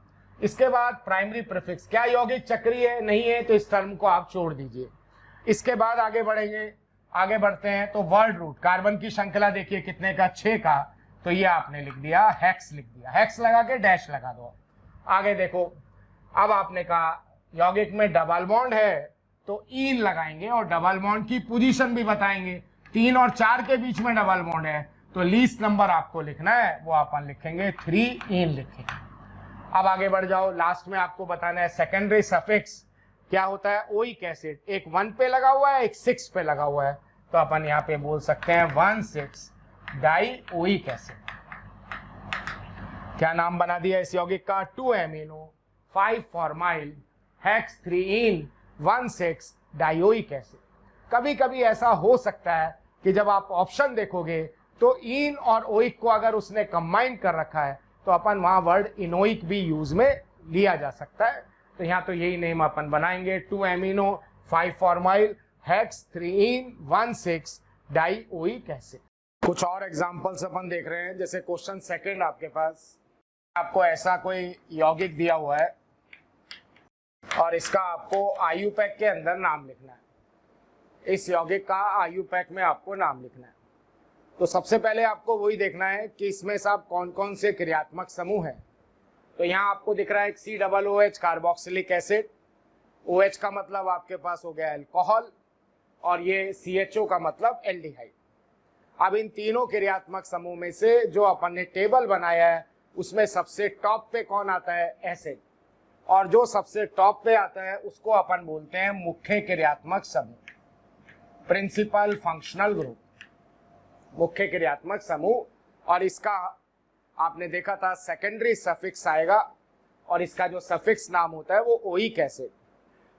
इसके बाद प्राइमरी प्रीफिक्स, क्या यौगिक चक्रीय है नहीं है, तो इस टर्म को आप छोड़ दीजिए। इसके बाद आगे बढ़ेंगे, आगे बढ़ते हैं तो वर्ड रूट, कार्बन की श्रृंखला देखिए कितने का, 6 का, तो ये आपने लिख दिया हेक्स, लिख दिया हेक्स लगा के डैश लगा दो। आगे देखो, अब आपने कहा यौगिक में डबल बॉन्ड है तो ईन लगाएंगे और डबल बॉन्ड की पोजीशन भी बताएंगे। 3 और 4 के बीच में डबल बॉन्ड है तो लीस्ट नंबर आपको लिखना है, वो अपन लिखेंगे 3 ईन लिखेंगे। अब आगे बढ़ जाओ, लास्ट में आपको बताना है सेकेंडरी सफिक्स क्या होता है। ओइक एसिड एक 1 पे लगा हुआ है, एक 6 पे लगा हुआ है, तो अपन यहाँ पे बोल सकते हैं 1,6 डाई ओइक एसिड। क्या नाम बना दिया इस यौगिक का, 2 एमिनो 5 फॉर्माइल हेक्स 3 इन 1,6 डायोइक एसिड। कभी कभी ऐसा हो सकता है कि जब आप ऑप्शन देखोगे तो इन और ओइक को अगर उसने कंबाइन कर रखा है तो अपन वहां वर्ड इनोइक भी यूज में लिया जा सकता है। तो यहाँ तो यही नेम अपन बनाएंगे, 2 एमिनो 5 फॉर्माइल हेक्स 3 इन 1,6 डायोइक एसिड। कुछ और एग्जांपल्स अपन देख रहे हैं, जैसे क्वेश्चन सेकंड आपके पास, आपको ऐसा कोई यौगिक दिया हुआ है और इसका आपको आयुपैक के अंदर नाम लिखना है। इस यौगिक का आयुपैक में आपको नाम लिखना है। तो सबसे पहले आपको वही देखना है कि इसमें सब कौन कौन से क्रियात्मक समूह हैं। तो यहाँ आपको दिख रहा है COOH कार्बोक्सिलिक एसिड, OH का मतलब आपके पास हो गया अल्कोहल और ये CHO का मतलब एल्डिहाइड। अब इन तीनों क्रियात्मक समूह में से जो अपन ने टेबल बनाया है उसमें सबसे टॉप पे कौन आता है, एसिड, और जो सबसे टॉप पे आता है उसको अपन बोलते हैं मुख्य क्रियात्मक समूह, प्रिंसिपल फंक्शनल ग्रुप, मुख्य क्रियात्मक समूह। और इसका आपने देखा था सेकेंडरी सफिक्स आएगा और इसका जो सफिक्स नाम होता है वो ओइक एसिड।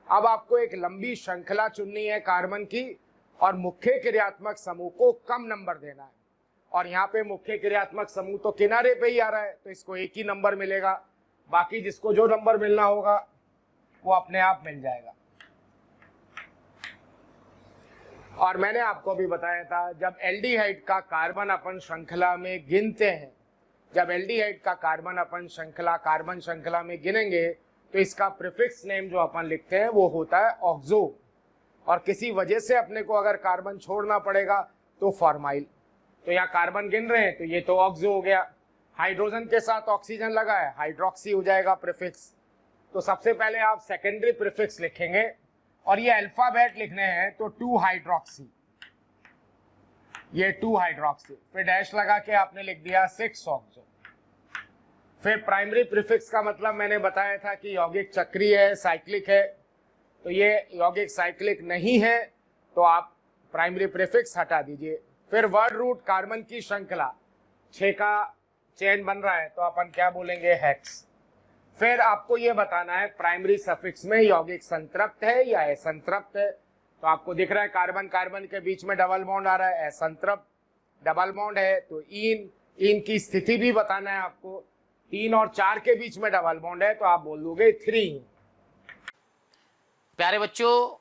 अब आपको एक लंबी श्रृंखला चुननी है कार्बन की और मुख्य क्रियात्मक समूह को कम नंबर देना है, और यहाँ पे मुख्य क्रियात्मक समूह तो किनारे पे ही आ रहा है तो इसको एक ही नंबर मिलेगा, बाकी जिसको जो नंबर मिलना होगा वो अपने आप मिल जाएगा। और मैंने आपको भी बताया था जब एल्डिहाइड का कार्बन अपन श्रृंखला में गिनते हैं, जब एल्डिहाइड का कार्बन अपन कार्बन श्रृंखला में गिनेंगे तो इसका प्रीफिक्स नेम जो अपन लिखते हैं वो होता है ऑक्सो, और किसी वजह से अपने को अगर कार्बन छोड़ना पड़ेगा तो फॉर्माइल। तो यहाँ कार्बन गिन रहे हैं तो ये तो ऑक्सो हो गया, हाइड्रोजन के साथ ऑक्सीजन लगा है हाइड्रोक्सी हो जाएगा प्रीफिक्स। तो सबसे पहले आप सेकेंडरी प्रीफिक्स लिखेंगे और ये अल्फाबेट लिखने हैं तो 2 हाइड्रोक्सी, ये 2 हाइड्रोक्सी, फिर डैश लगा के आपने लिख दिया 6 ऑक्सो। फिर प्राइमरी प्रीफिक्स का मतलब मैंने बताया था कि यौगिक चक्रीय है, साइक्लिक है, तो ये यौगिक साइक्लिक नहीं है तो आप प्राइमरी प्रीफिक्स हटा दीजिए। फिर वर्ड रूट, कार्बन की श्रृंखला 6 का चेन बन रहा है तो अपन क्या बोलेंगे, हेक्स। फिर आपको ये बताना है प्राइमरी सफिक्स में यौगिक संतृप्त है या असंतृप्त है। तो आपको दिख रहा है कार्बन कार्बन के बीच में डबल बॉन्ड आ रहा है, असंतृप्त। डबल बॉन्ड है तो इन की स्थिति भी बताना है आपको। 3 और 4 के बीच में डबल बॉन्ड है तो आप बोल दोगे 3। प्यारे बच्चों,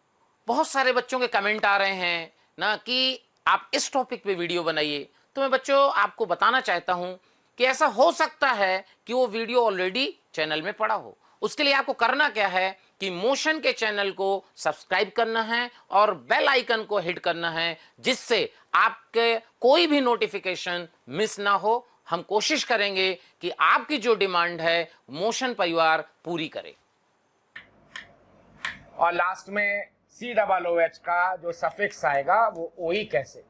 बहुत सारे बच्चों के कमेंट आ रहे हैं ना कि आप इस टॉपिक पे वीडियो बनाइए। तो मैं बच्चों आपको बताना चाहता हूं कि ऐसा हो सकता है कि वो वीडियो ऑलरेडी चैनल में पड़ा हो। उसके लिए आपको करना क्या है कि मोशन के चैनल को सब्सक्राइब करना है और बेल आइकन को हिट करना है, जिससे आपके कोई भी नोटिफिकेशन मिस ना हो। हम कोशिश करेंगे कि आपकी जो डिमांड है मोशन परिवार पूरी करे। और लास्ट में COOH का जो सफिक्स आएगा वो ओइक एसिड।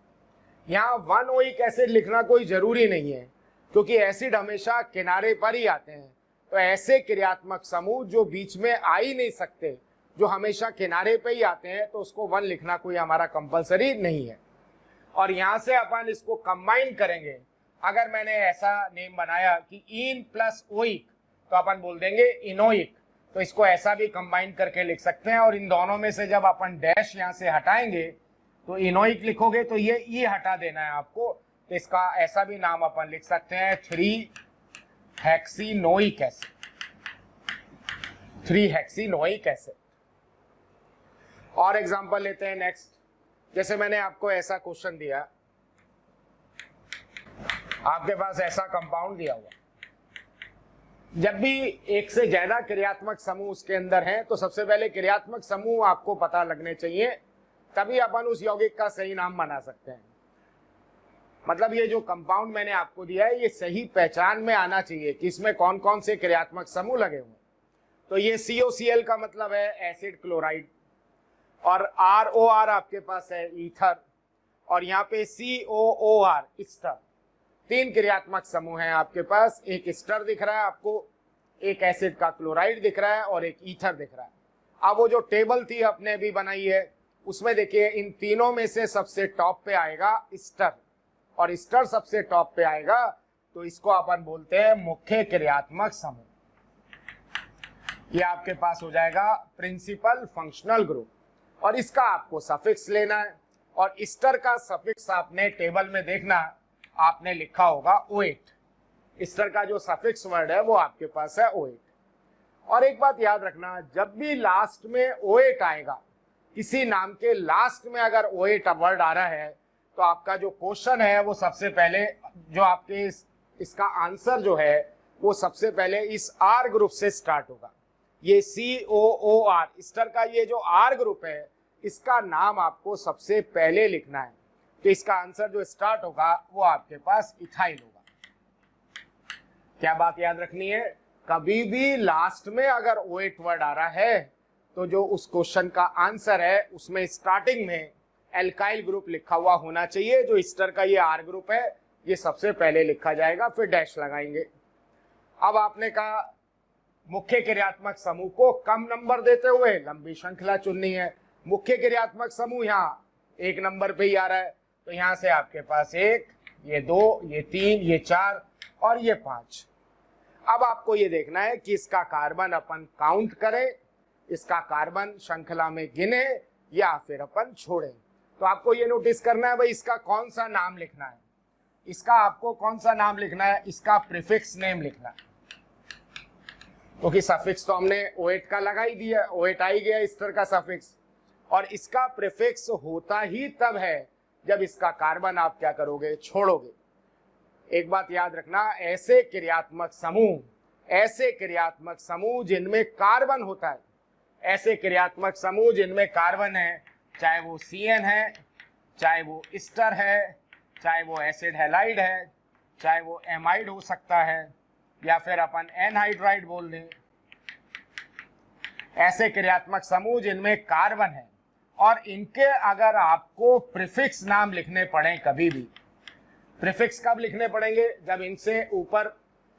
यहाँ 1 ओइक एसिड लिखना कोई जरूरी नहीं है क्योंकि एसिड हमेशा किनारे पर ही आते हैं। तो ऐसे क्रियात्मक समूह जो बीच में आ ही नहीं सकते, जो हमेशा किनारे पे ही आते हैं, तो उसको 1 लिखना कोई हमारा कंपलसरी नहीं है। और यहाँ से अपन इसको कंबाइन करेंगे। अगर मैंने ऐसा नेम बनाया कि इन प्लस ओइक तो अपन बोल देंगे इनोइक, तो इसको ऐसा भी कंबाइन करके लिख सकते हैं। और इन दोनों में से जब अपन डैश यहाँ से हटाएंगे तो इनोइक लिखोगे तो ये हटा देना है आपको, तो इसका ऐसा भी नाम अपन लिख सकते हैं 3-हेक्सीनोइक एसिड, 3-हेक्सीनोइक एसिड। और एग्जांपल लेते हैं नेक्स्ट। जैसे मैंने आपको ऐसा क्वेश्चन दिया, आपके पास ऐसा कंपाउंड दिया हुआ, जब भी एक से ज्यादा क्रियात्मक समूह उसके अंदर हैं तो सबसे पहले क्रियात्मक समूह आपको पता लगने चाहिए, तभी अपन उस यौगिक का सही नाम बना सकते हैं। मतलब ये जो कंपाउंड मैंने आपको दिया है ये सही पहचान में आना चाहिए कि इसमें कौन कौन से क्रियात्मक समूह लगे हुए। तो ये COCl का मतलब है एसिड क्लोराइड, और ROR आपके पास है ईथर, और यहाँ पे COOR स्टर। 3 क्रियात्मक समूह हैं आपके पास, एक स्टर दिख रहा है आपको, एक एसिड का क्लोराइड दिख रहा है और एक ईथर दिख रहा है। अब वो जो टेबल थी अपने भी बनाई है उसमें देखिए इन तीनों में से सबसे टॉप पे आएगा स्टर, और स्टर सबसे टॉप पे आएगा तो इसको अपन बोलते हैं मुख्य क्रियात्मक समूह। ये आपके पास हो जाएगा प्रिंसिपल फंक्शनल ग्रुप, और इसका आपको सफिक्स लेना है, और स्टर का सफिक्स आपने टेबल में देखना, आपने लिखा होगा O8। स्टर का जो सफिक्स वर्ड है वो आपके पास है O8। और एक बात याद रखना, जब भी लास्ट में O8 आएगा, किसी नाम के लास्ट में अगर O8 वर्ड आ रहा है तो आपका जो क्वेश्चन है वो सबसे पहले जो आपके इसका आंसर जो है वो सबसे पहले इस R ग्रुप से स्टार्ट होगा। ये COOR स्टर का ये जो R ग्रुप है इसका नाम आपको सबसे पहले लिखना है, तो इसका आंसर जो स्टार्ट होगा वो आपके पास इथाइल होगा। क्या बात याद रखनी है, कभी भी लास्ट में अगर O8 वर्ड आ रहा है तो जो उस क्वेश्चन का आंसर है उसमें स्टार्टिंग में एल्काइल ग्रुप लिखा हुआ होना चाहिए। जो स्टर का ये R ग्रुप है ये सबसे पहले लिखा जाएगा, फिर डैश लगाएंगे। अब आपने कहा मुख्य क्रियात्मक समूह को कम नंबर देते हुए लंबी श्रृंखला चुननी है। मुख्य क्रियात्मक समूह यहाँ 1 नंबर पे ही आ रहा है, तो यहाँ से आपके पास 1, ये 2, ये 3, ये 4 और ये 5। अब आपको ये देखना है कि इसका कार्बन अपन काउंट करें, इसका कार्बन श्रृंखला में गिने या फिर अपन छोड़ें। तो आपको ये नोटिस करना है भाई इसका कौन सा नाम लिखना है, इसका आपको कौन सा नाम लिखना है, इसका प्रीफिक्स नेम लिखना है, क्योंकि सफिक्स तो हमने O8 का लगा ही दिया, O8 आ ही गया स्टर का सफिक्स, और इसका प्रीफिक्स होता ही तब है जब इसका कार्बन आप क्या करोगे, छोड़ोगे। एक बात याद रखना, ऐसे क्रियात्मक समूह जिनमें कार्बन होता है, ऐसे क्रियात्मक समूह जिनमें कार्बन है, चाहे वो CN है, चाहे वो स्टर है, चाहे वो एसिड हैलाइड है, चाहे वो एमाइड हो सकता है, या फिर अपन एनहाइड्राइड बोल दें। ऐसे क्रियात्मक समूह जिनमें कार्बन है और इनके अगर आपको प्रीफिक्स नाम लिखने पड़े, कभी भी प्रीफिक्स कब लिखने पड़ेंगे, जब इनसे ऊपर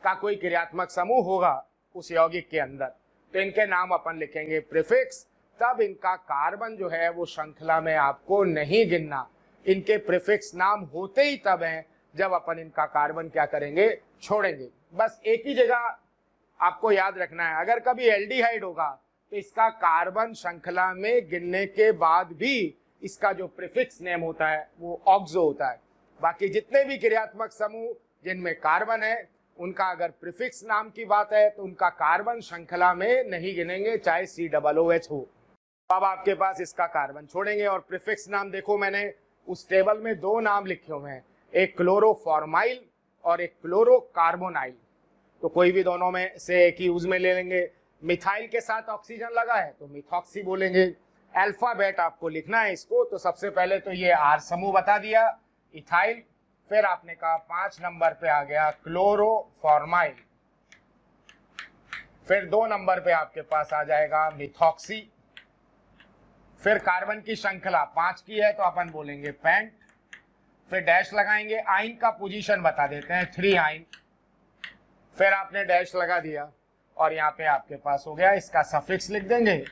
का कोई क्रियात्मक समूह होगा उस यौगिक के अंदर, तो इनके नाम अपन लिखेंगे प्रीफिक्स। तब इनका कार्बन जो है वो श्रृंखला में आपको नहीं गिनना, इनके प्रीफिक्स नाम होते ही तब हैं जब अपन इनका कार्बन क्या करेंगे, छोड़ेंगे। बस एक ही जगह आपको याद रखना है, अगर कभी एल्डिहाइड होगा तो इसका कार्बन श्रृंखला में गिनने के बाद भी इसका जो प्रीफिक्स नेम होता है वो ऑक्सो होता है। बाकी जितने भी क्रियात्मक समूह जिनमें कार्बन है उनका अगर प्रीफिक्स नाम की बात है तो उनका कार्बन श्रृंखला में नहीं गिनेंगे, चाहे COOH हो। अब आपके पास इसका कार्बन छोड़ेंगे और प्रीफिक्स नाम देखो, मैंने उस टेबल में 2 नाम लिखे हुए हैं, एक क्लोरोफॉर्माइल और एक क्लोरोकार्बोनाइल। तो कोई भी दोनों में से एक ही यूज में ले लेंगे। मिथाइल के साथ ऑक्सीजन लगा है तो मिथॉक्सी बोलेंगे। अल्फाबेट आपको लिखना है इसको, तो सबसे पहले तो ये R समूह बता दिया, इथाइल। फिर आपने कहा 5 नंबर पे आ गया क्लोरोफॉर्माइल, फिर 2 नंबर पे आपके पास आ जाएगा मिथॉक्सी। फिर कार्बन की श्रृंखला 5 की है तो अपन बोलेंगे पेंट। फिर डैश लगाएंगे, आइन का पोजीशन बता देते हैं 3 आइन। फिर आपने डैश लगा दिया और यहाँ पे आपके पास हो गया, इसका सफिक्स लिख देंगे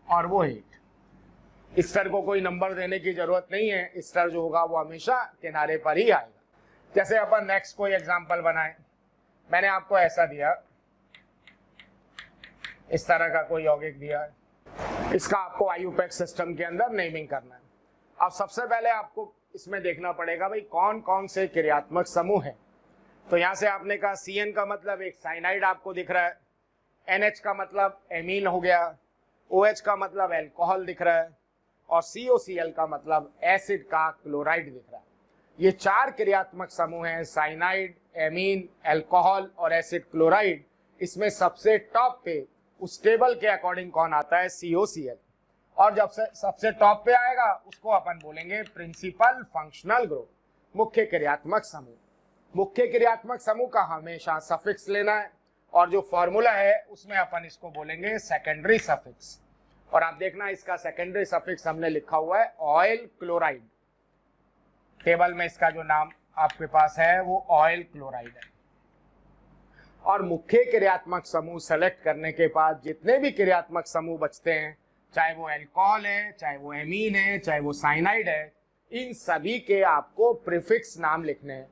और वो 8। स्टर को कोई नंबर देने की जरूरत नहीं है, स्टर जो होगा वो हमेशा किनारे पर ही आएगा। जैसे अपन नेक्स्ट कोई एग्जांपल बनाएं, मैंने आपको ऐसा दिया, इस तरह का कोई यौगिक दिया है, इसका आपको IUPAC सिस्टम के अंदर नेमिंग करना है। अब सबसे पहले आपको इसमें देखना पड़ेगा भाई कौन कौन से क्रियात्मक समूह हैं। तो यहाँ से आपने कहा CN का मतलब एक साइनाइड आपको दिख रहा है, NH का मतलब एमीन हो गया, OH का मतलब एल्कोहल दिख रहा है, और COCl का मतलब एसिड का क्लोराइड दिख रहा है। ये 4 क्रियात्मक समूह हैं, साइनाइड, एमीन, एल्कोहल और एसिड क्लोराइड। इसमें सबसे टॉप पे उस टेबल के अकॉर्डिंग कौन आता है, COCl। और जब से सबसे टॉप पे आएगा उसको अपन बोलेंगे प्रिंसिपल फंक्शनल ग्रुप, मुख्य क्रियात्मक समूह। मुख्य क्रियात्मक समूह का हमेशा सफिक्स लेना है, और जो फॉर्मूला है उसमें अपन इसको बोलेंगे सेकेंडरी सफिक्स। और आप देखना इसका सेकेंडरी सफिक्स हमने लिखा हुआ है ऑयल क्लोराइड। टेबल में इसका जो नाम आपके पास है वो ऑयल क्लोराइड है। और मुख्य क्रियात्मक समूह सेलेक्ट करने के बाद जितने भी क्रियात्मक समूह बचते हैं, चाहे वो अल्कोहल है, चाहे वो एमीन है, चाहे वो साइनाइड है, इन सभी के आपको प्रीफिक्स नाम लिखने हैं।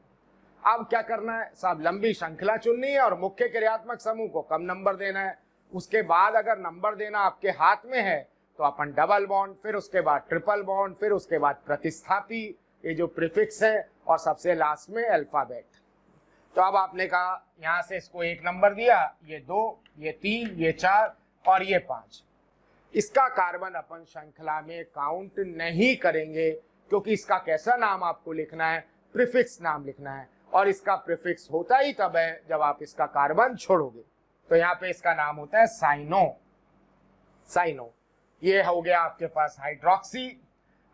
अब क्या करना है साहब, लंबी श्रृंखला चुननी है और मुख्य क्रियात्मक समूह को कम नंबर देना है। उसके बाद अगर नंबर देना आपके हाथ में है तो अपन डबल बॉन्ड, फिर उसके बाद ट्रिपल बॉन्ड, फिर उसके बाद प्रतिस्थापी, ये जो प्रीफिक्स है, और सबसे लास्ट में अल्फाबेट। तो अब आपने कहा यहां से इसको 1 नंबर दिया, ये 2, ये 3, ये 4 और ये 5। इसका कार्बन अपन श्रृंखला में काउंट नहीं करेंगे, क्योंकि इसका कैसा नाम आपको लिखना है, प्रीफिक्स नाम लिखना है। और इसका प्रीफिक्स होता ही तब है जब आप इसका कार्बन छोड़ोगे। तो यहाँ पे इसका नाम होता है साइनो। साइनो ये हो गया आपके पास हाइड्रोक्सी।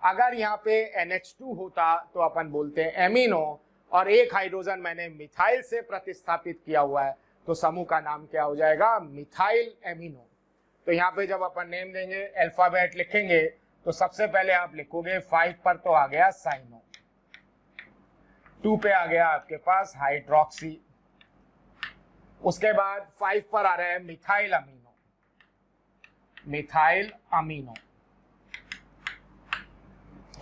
अगर यहाँ पे NH2 होता तो अपन बोलते हैं एमिनो, और एक हाइड्रोजन मैंने मिथाइल से प्रतिस्थापित किया हुआ है, तो समूह का नाम क्या हो जाएगा, मिथाइल एमिनो। तो यहाँ पे जब अपन नेम देंगे, अल्फाबेट लिखेंगे, तो सबसे पहले आप लिखोगे 5 पर तो आ गया साइनो, 2 पे आ गया आपके पास हाइड्रोक्सी, उसके बाद 5 पर आ रहा है मिथाइल अमीनो, मिथाइल अमीनो।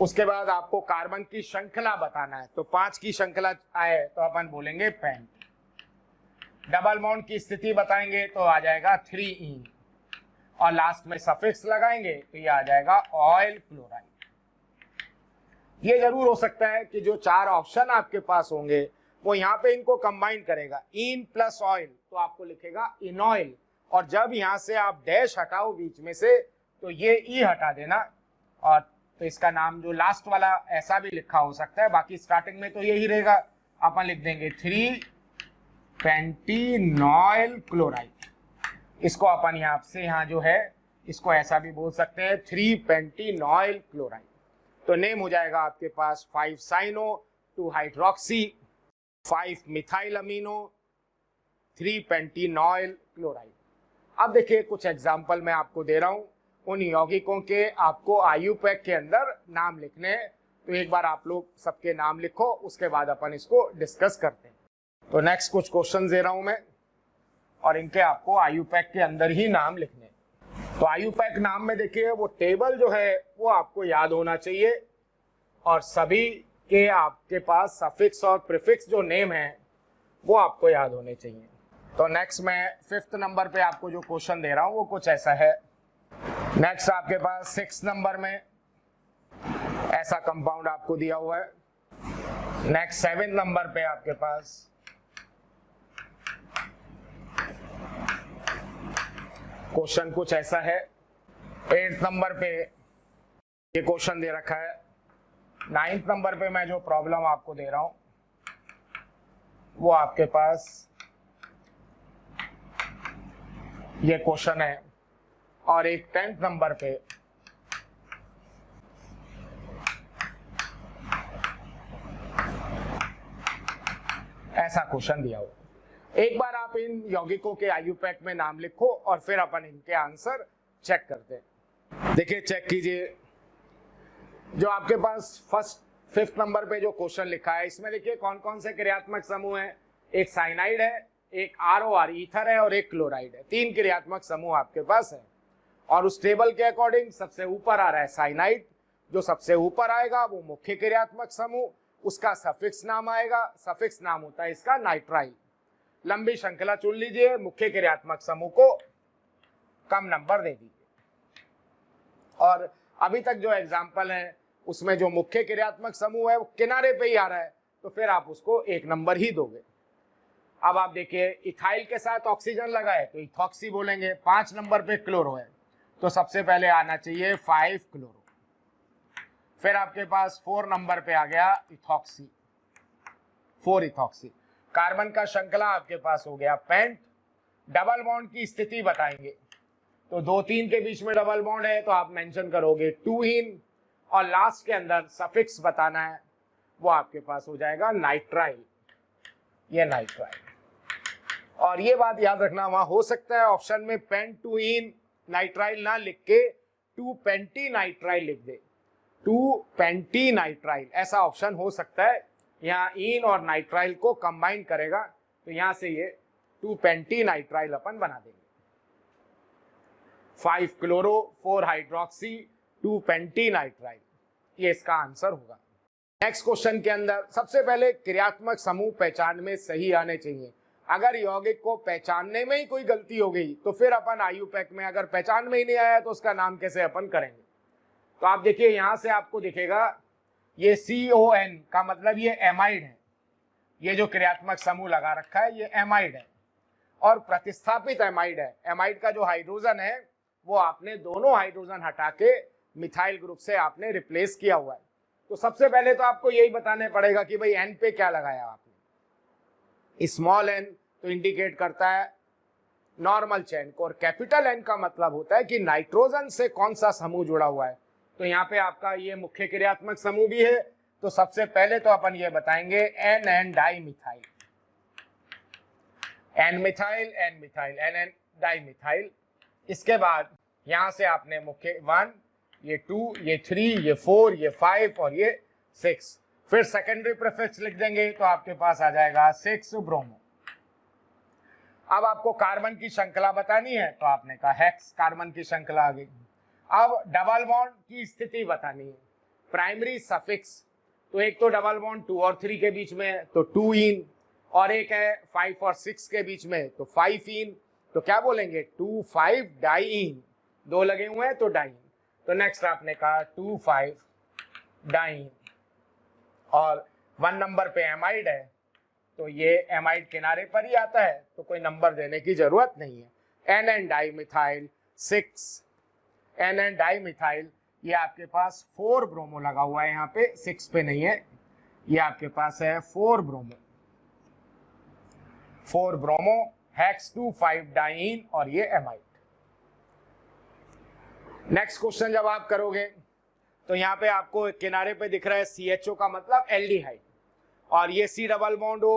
उसके बाद आपको कार्बन की श्रृंखला बताना है, तो 5 की श्रृंखला आए तो अपन बोलेंगे पेंट। डबल बॉन्ड की स्थिति बताएंगे तो आ जाएगा 3ene, और लास्ट में सफिक्स लगाएंगे तो ये आ जाएगा ऑयल क्लोराइड। ये जरूर हो सकता है कि जो 4 ऑप्शन आपके पास होंगे वो यहाँ पे इनको कंबाइन करेगा, इन प्लस ऑयल, तो आपको लिखेगा इनऑयल। और जब यहाँ से आप डैश हटाओ बीच में से तो ये ई हटा देना, और तो इसका नाम जो लास्ट वाला ऐसा भी लिखा हो सकता है, बाकी स्टार्टिंग में तो यही रहेगा। अपन लिख देंगे 3-पेंटीनॉयल क्लोराइड। इसको अपन यहाँ से यहाँ जो है इसको ऐसा भी बोल सकते हैं 3-पेंटीनॉयल क्लोराइड। तो नेम हो जाएगा आपके पास 5 साइनो, 2 हाइड्रोक्सी, 5 मिथाइल अमीनो, 3-पेंटीनॉयल क्लोराइड। अब देखिए कुछ एग्जाम्पल मैं आपको दे रहा हूं, उन यौगिकों के आपको आयुपैक के अंदर नाम लिखने हैं। तो एक बार आप लोग सबके नाम लिखो, उसके बाद अपन इसको डिस्कस करते हैं। तो नेक्स्ट कुछ क्वेश्चन दे रहा हूं मैं, और इनके आपको आयुपैक के अंदर ही नाम लिखने हैं। तो आयुपैक नाम में देखिए वो टेबल जो है वो आपको याद होना चाहिए, और सभी के आपके पास सफिक्स और प्रीफिक्स जो नेम है वो आपको याद होने चाहिए। तो नेक्स्ट मैं 5th नंबर पे आपको जो क्वेश्चन दे रहा हूं वो कुछ ऐसा है। नेक्स्ट आपके पास 6 नंबर में ऐसा कंपाउंड आपको दिया हुआ है। नेक्स्ट 7 नंबर पे आपके पास क्वेश्चन कुछ ऐसा है। 8th नंबर पे ये क्वेश्चन दे रखा है। 9th नंबर पे मैं जो प्रॉब्लम आपको दे रहा हूं वो आपके पास ये क्वेश्चन है, और एक 10th नंबर पे ऐसा क्वेश्चन दिया हुआ। एक बार आप इन यौगिकों के आयुपैक में नाम लिखो और फिर अपन इनके आंसर चेक करते हैं। देखिए चेक कीजिए, जो आपके पास 5th नंबर पे जो क्वेश्चन लिखा है इसमें देखिए कौन कौन से क्रियात्मक समूह हैं। एक साइनाइड है, एक ROR ईथर है, और एक क्लोराइड है। 3 क्रियात्मक समूह आपके पास है, और उस टेबल के अकॉर्डिंग सबसे ऊपर आ रहा है साइनाइड। जो सबसे ऊपर आएगा वो मुख्य क्रियात्मक समूह, उसका सफिक्स नाम आएगा। सफिक्स नाम होता है इसका नाइट्राइल। लंबी श्रृंखला चुन लीजिए, मुख्य क्रियात्मक समूह को कम नंबर दे दीजिए। और अभी तक जो एग्जाम्पल है उसमें जो मुख्य क्रियात्मक समूह है वो किनारे पे ही आ रहा है, तो फिर आप उसको 1 नंबर ही दोगे। अब आप देखिए इथाइल के साथ ऑक्सीजन लगा है तो इथॉक्सी बोलेंगे। 5 नंबर पे क्लोरो है, तो सबसे पहले आना चाहिए 5 क्लोरो। फिर आपके पास 4 नंबर पे आ गया इथॉक्सी, 4 इथॉक्सी। कार्बन का श्रृंखला आपके पास हो गया पेंट। डबल बॉन्ड की स्थिति बताएंगे। तो 2-3 के बीच में डबल बॉन्ड है तो आप मेंशन करोगे 2 इन, और लास्ट के अंदर सफिक्स बताना है, वो आपके पास हो जाएगा नाइट्राइल, ये नाइट्राइल। और ये बात याद रखना, वहां हो सकता है ऑप्शन में पेंटुइन नाइट्राइल ना लिख के 2-पेंटी नाइट्राइल लिख दे, 2-पेंटी नाइट्राइल, ऐसा ऑप्शन हो सकता है। यहाँ इन और नाइट्राइल को कंबाइन करेगा तो यहां से ये 2-पेंटी नाइट्राइल अपन बना देंगे। 5 क्लोरो 4 हाइड्रोक्सी 2-पेंटी नाइट्राइल, ये इसका आंसर होगा। नेक्स्ट क्वेश्चन के अंदर सबसे पहले क्रियात्मक समूह पहचान में सही आने चाहिए। अगर यौगिक को पहचानने में ही कोई गलती हो गई तो फिर अपन आयुपैक में अगर पहचान में ही नहीं आया तो उसका नाम कैसे अपन करेंगे। तो आप देखिए यहां से आपको दिखेगा ये CON का मतलब ये एमाइड है, ये जो क्रियात्मक समूह लगा रखा है ये एमाइड है और प्रतिस्थापित एमाइड है। एमाइड का जो हाइड्रोजन है वो आपने दोनों हाइड्रोजन हटा के मिथाइल ग्रुप से आपने रिप्लेस किया हुआ है। तो सबसे पहले तो आपको यही बताने पड़ेगा कि भाई N पे क्या लगाया आपने। स्मॉल n तो इंडिकेट करता है नॉर्मल चेन को और कैपिटल N का मतलब होता है कि नाइट्रोजन से कौन सा समूह जुड़ा हुआ है। तो यहाँ पे आपका ये मुख्य क्रियात्मक समूह भी है। तो सबसे पहले तो अपन ये बताएंगे NN dimethyl, N methyl N methyl NN dimethyl. इसके बाद यहां से आपने मुख्य 1, ये 2, ये 3, ये 4, ये 5 और ये 6, फिर सेकेंडरी प्रीफिक्स लिख देंगे तो आपके पास आ जाएगा 6 ब्रोमो। अब आपको कार्बन की श्रृंखला बतानी है तो आपने कहा हेक्स, कार्बन की श्रृंखला आ गई। अब डबल बॉन्ड की स्थिति बतानी है, प्राइमरी सफिक्स। तो एक तो डबल बॉन्ड 2 और 3 के बीच में तो 2 इन, और एक है 5 और 6 के बीच में तो 5 इन। तो क्या बोलेंगे 2,5 डाइइन, 2 लगे हुए हैं तो डाइइन। तो नेक्स्ट आपने कहा 2,5 डाइइन, और 1 नंबर पे एमाइड है तो ये एमाइड किनारे पर ही आता है तो कोई नंबर देने की जरूरत नहीं है। NN डाइमिथाइल 6, NN डाइमिथाइल, ये आपके पास 4 ब्रोमो लगा हुआ है, यहाँ पे 6 पे नहीं है, ये आपके पास है 4 ब्रोमो, 4 ब्रोमो हेक्स 2,5 डाइइन और ये एमाइड। नेक्स्ट क्वेश्चन जब आप करोगे तो यहाँ पे आपको किनारे पे दिख रहा है CHO का मतलब एल्डिहाइड, और ये C डबल बॉन्ड O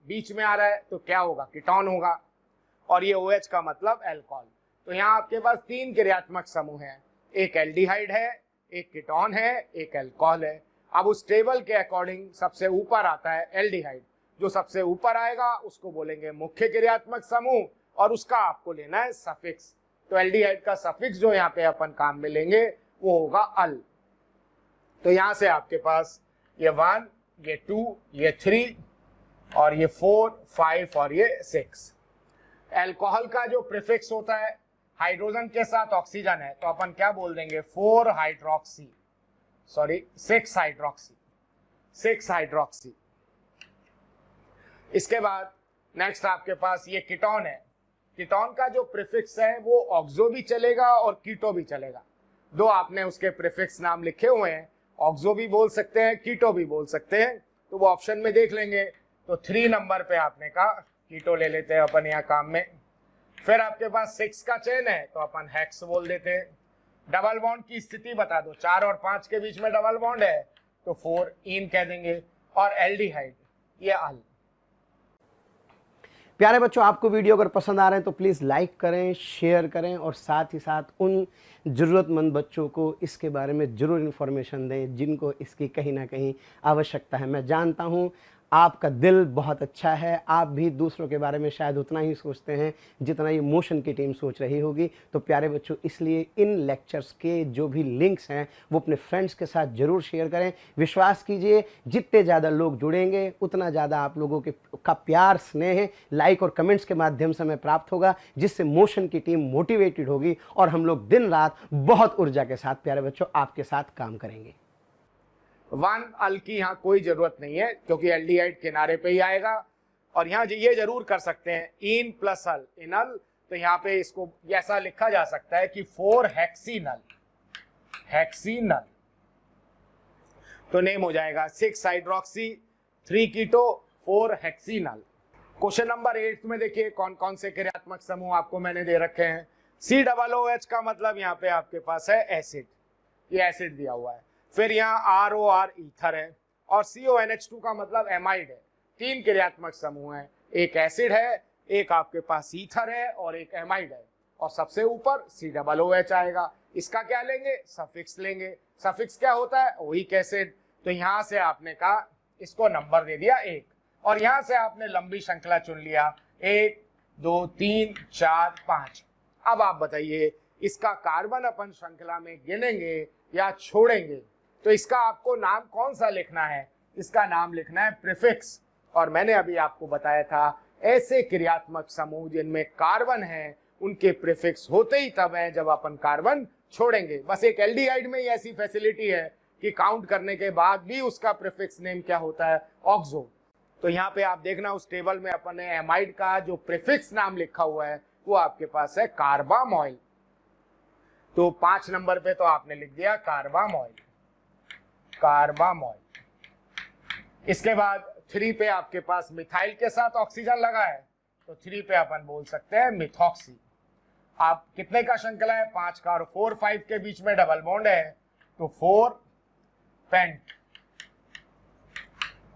बीच में आ रहा है तो क्या होगा, कीटोन होगा, और ये OH का मतलब अल्कोहल। तो यहाँ आपके पास 3 क्रियात्मक समूह हैं, एक एल्डिहाइड है, एक कीटोन है, एक अल्कोहल है। अब उस टेबल के अकॉर्डिंग सबसे ऊपर आता है एल्डिहाइड, जो सबसे ऊपर आएगा उसको बोलेंगे मुख्य क्रियात्मक समूह और उसका आपको लेना है सफिक्स। तो एल्डिहाइड का सफिक्स जो यहाँ पे अपन काम में लेंगे वो होगा अल। तो यहां से आपके पास ये 1, ये 2, ये 3 और ये 4, 5 और ये 6। अल्कोहल का जो प्रीफिक्स होता है हाइड्रोजन के साथ ऑक्सीजन है तो अपन क्या बोल देंगे 4 हाइड्रोक्सी, सॉरी 6 हाइड्रोक्सी, 6 हाइड्रोक्सी। इसके बाद नेक्स्ट आपके पास ये कीटोन है, कीटोन का जो प्रीफिक्स है वो ऑक्सो भी चलेगा और कीटो भी चलेगा। 2 आपने उसके प्रीफिक्स नाम लिखे हुए हैं, ऑक्सो भी बोल सकते हैं, कीटो भी बोल सकते हैं, तो वो ऑप्शन में देख लेंगे। तो 3 नंबर पे आपने कहा कीटो ले लेते हैं अपन यहाँ काम में। फिर आपके पास 6 का चेन है तो अपन हेक्स बोल देते हैं। डबल बॉन्ड की स्थिति बता दो, 4 और 5 के बीच में डबल बॉन्ड है तो 4 इन कह देंगे, और एल्डिहाइड ये अल। प्यारे बच्चों, आपको वीडियो अगर पसंद आ रहे हैं तो प्लीज़ लाइक करें, शेयर करें और साथ ही साथ उन ज़रूरतमंद बच्चों को इसके बारे में ज़रूर इन्फॉर्मेशन दें जिनको इसकी कहीं ना कहीं आवश्यकता है। मैं जानता हूं आपका दिल बहुत अच्छा है, आप भी दूसरों के बारे में शायद उतना ही सोचते हैं जितना ये मोशन की टीम सोच रही होगी। तो प्यारे बच्चों, इसलिए इन लेक्चर्स के जो भी लिंक्स हैं वो अपने फ्रेंड्स के साथ ज़रूर शेयर करें। विश्वास कीजिए, जितने ज़्यादा लोग जुड़ेंगे उतना ज़्यादा आप लोगों का प्यार, स्नेह, लाइक और कमेंट्स के माध्यम से हमें प्राप्त होगा, जिससे मोशन की टीम मोटिवेटेड होगी और हम लोग दिन रात बहुत ऊर्जा के साथ प्यारे बच्चों आपके साथ काम करेंगे। 1 अल की यहाँ कोई जरूरत नहीं है क्योंकि एल्डिहाइड किनारे पे ही आएगा। और यहाँ ये जरूर कर सकते हैं इन प्लस अल, इनल, तो यहाँ पे इसको ऐसा लिखा जा सकता है कि 4 हेक्सीनल, हेक्सीनल तो नेम हो जाएगा 6 हाइड्रोक्सी 3 कीटो 4 हेक्सीनल। क्वेश्चन नंबर 8 में देखिए कौन कौन से क्रियात्मक समूह आपको मैंने दे रखे हैं। COOH का मतलब यहाँ पे आपके पास है एसिड, ये एसिड दिया हुआ है। फिर यहाँ ROR ईथर है और CONH2 का मतलब एमाइड है। 3 क्रियात्मक समूह हैं, एक एसिड है, एक आपके पास ईथर है और एक एमाइड है, और सबसे ऊपर COOH आएगा। इसका क्या लेंगे, सफिक्स लेंगे। सफिक्स क्या होता है, ओइक एसिड। तो यहाँ से आपने कहा इसको नंबर दे दिया 1, और यहाँ से आपने लंबी श्रृंखला चुन लिया 1 2 3 4 5। अब आप बताइए इसका कार्बन अपन श्रृंखला में गिनेंगे या छोड़ेंगे, तो इसका आपको नाम कौन सा लिखना है, इसका नाम लिखना है प्रीफिक्स। और मैंने अभी आपको बताया था ऐसे क्रियात्मक समूह जिनमें कार्बन है उनके प्रीफिक्स होते ही तब हैं जब अपन कार्बन छोड़ेंगे। बस एक एल्डिहाइड में ही ऐसी फैसिलिटी है कि काउंट करने के बाद भी उसका प्रीफिक्स नेम क्या होता है, ऑक्सो। तो यहाँ पे आप देखना उस टेबल में अपन ने एमाइड का जो प्रीफिक्स नाम लिखा हुआ है वो आपके पास है कार्बामॉइल। तो 5 नंबर पे तो आपने लिख दिया कार्बामॉइल, कार्बामॉइल। इसके बाद 3 पे आपके पास मिथाइल के साथ ऑक्सीजन लगा है, तो 3 पे अपन बोल सकते हैं मिथॉक्सी। आप कितने का श्रृंखला है, 5 का, और 4 5 के बीच में डबल बॉन्ड है तो 4 पेंट।